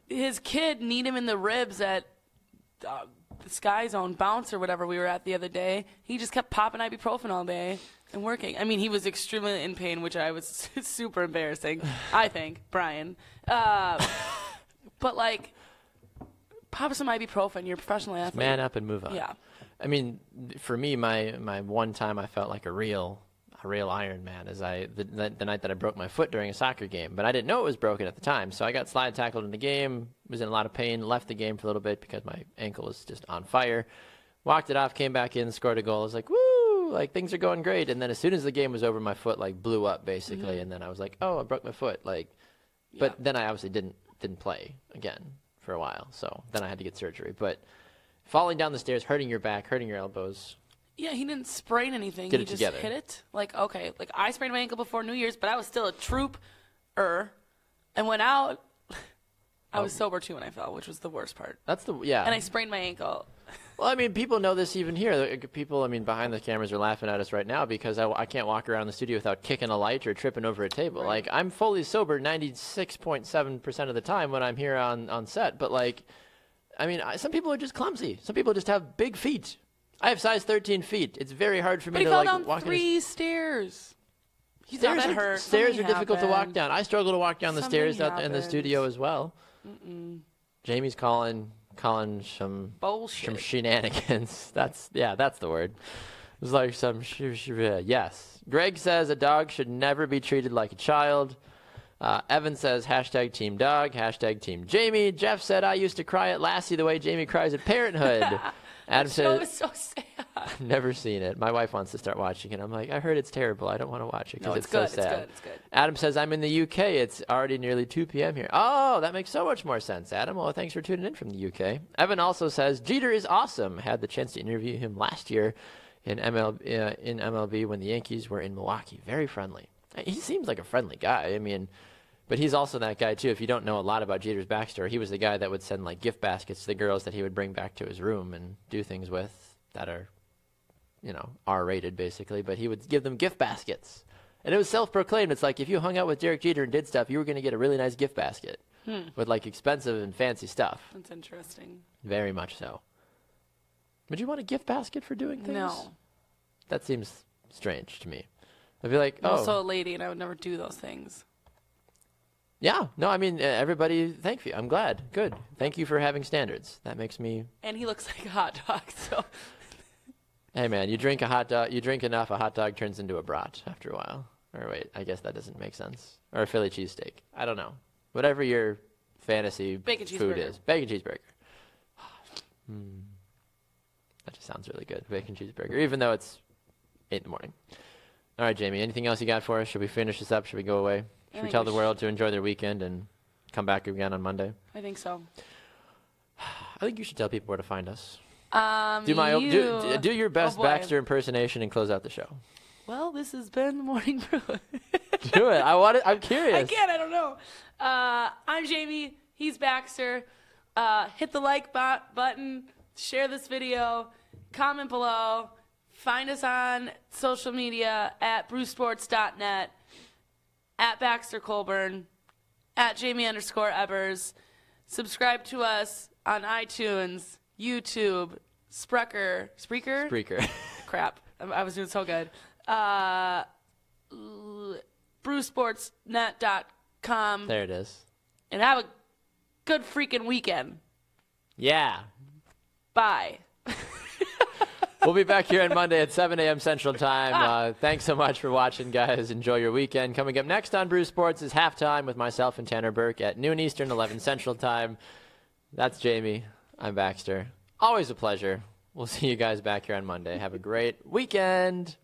His kid kneed him in the ribs at the Sky Zone Bounce or whatever we were at the other day. He just kept popping ibuprofen all day and working. I mean, he was extremely in pain, which I was super embarrassing, I think, Brian. But, pop some ibuprofen. You're a professional athlete. Man up and move on. Yeah. I mean, for me, my one time I felt like a real Iron Man is the night that I broke my foot during a soccer game. But I didn't know it was broken at the time, so I got slide tackled in the game, was in a lot of pain, left the game for a little bit because my ankle was just on fire. Walked it off, came back in, scored a goal. I was like, woo, things are going great. And then as soon as the game was over, my foot blew up basically, mm-hmm. And then I was like, I broke my foot. But then I obviously didn't play again for a while, so then I had to get surgery. But falling down the stairs, hurting your back, hurting your elbows. Yeah, he didn't sprain anything. He just together. Hit it. I sprained my ankle before New Year's, but I was still a trooper and went out. I was sober too when I fell, which was the worst part. And I sprained my ankle. Well, I mean, people know this even here. People, behind the cameras are laughing at us right now because I can't walk around the studio without kicking a light or tripping over a table. Right. I'm fully sober 96.7% of the time when I'm here on set. But, some people are just clumsy. Some people just have big feet. I have size 13 feet. It's very hard for me to walk down walk 3 stairs. He's not that hurt. Stairs are difficult to walk down. I struggle to walk down the stairs in the studio as well. Jamie's calling some bullshit, some shenanigans. That's the word. It was like some yes. Greg says a dog should never be treated like a child. Evan says #team dog, #team Jamie. Jeff said I used to cry at Lassie the way Jamie cries at Parenthood. Adam said, it was so sad. I've never seen it. My wife wants to start watching it. I'm like, I heard it's terrible. I don't want to watch it because it's so sad. It's good. Adam says, I'm in the UK. It's already nearly 2 p.m. here. Oh, that makes so much more sense, Adam. Well, thanks for tuning in from the UK. Evan also says, Jeter is awesome. Had the chance to interview him last year in MLB when the Yankees were in Milwaukee. Very friendly. He seems like a friendly guy. But he's also that guy, too. If you don't know a lot about Jeter's backstory, he was the guy that would send, gift baskets to the girls that he would bring back to his room and do things with that are, R-rated, basically. But he would give them gift baskets. And it was self-proclaimed. It's like if you hung out with Derek Jeter and did stuff, you were going to get a really nice gift basket with, expensive and fancy stuff. That's interesting. Very much so. Would you want a gift basket for doing things? No. That seems strange to me. I'd be like, I'm also a lady, and I would never do those things. Yeah. No, everybody, thank you. I'm glad. Good. Thank you for having standards. That makes me... And he looks like a hot dog, so... Hey, man, you drink enough, a hot dog turns into a brat after a while. Or wait, I guess that doesn't make sense. Or a Philly cheesesteak. I don't know. Whatever your fantasy food is. Bacon cheeseburger. That just sounds really good. Bacon cheeseburger, even though it's 8 in the morning. All right, Jamie, anything else you got for us? Should we finish this up? Should we go away? Should we tell the world to enjoy their weekend and come back again on Monday? I think so. I think you should tell people where to find us. Do your best Baxter impersonation and close out the show. well, this has been the Morning Brew. Do it. I'm curious. I can't. I don't know. I'm Jamie. He's Baxter. Hit the like button. Share this video. Comment below. Find us on social media at brewsports.net, at Baxter Colburn, at Jamie_Ebers. Subscribe to us on iTunes, YouTube, Spreaker. Crap. I was doing so good. brewsportsnet.com. There it is. And have a good freaking weekend. Yeah. Bye. We'll be back here on Monday at 7 a.m. Central Time. Thanks so much for watching, guys. Enjoy your weekend. Coming up next on Brew Sports is Halftime with myself and Tanner Burke at noon Eastern, 11 Central Time. That's Jamie. I'm Baxter. Always a pleasure. We'll see you guys back here on Monday. Have a great weekend.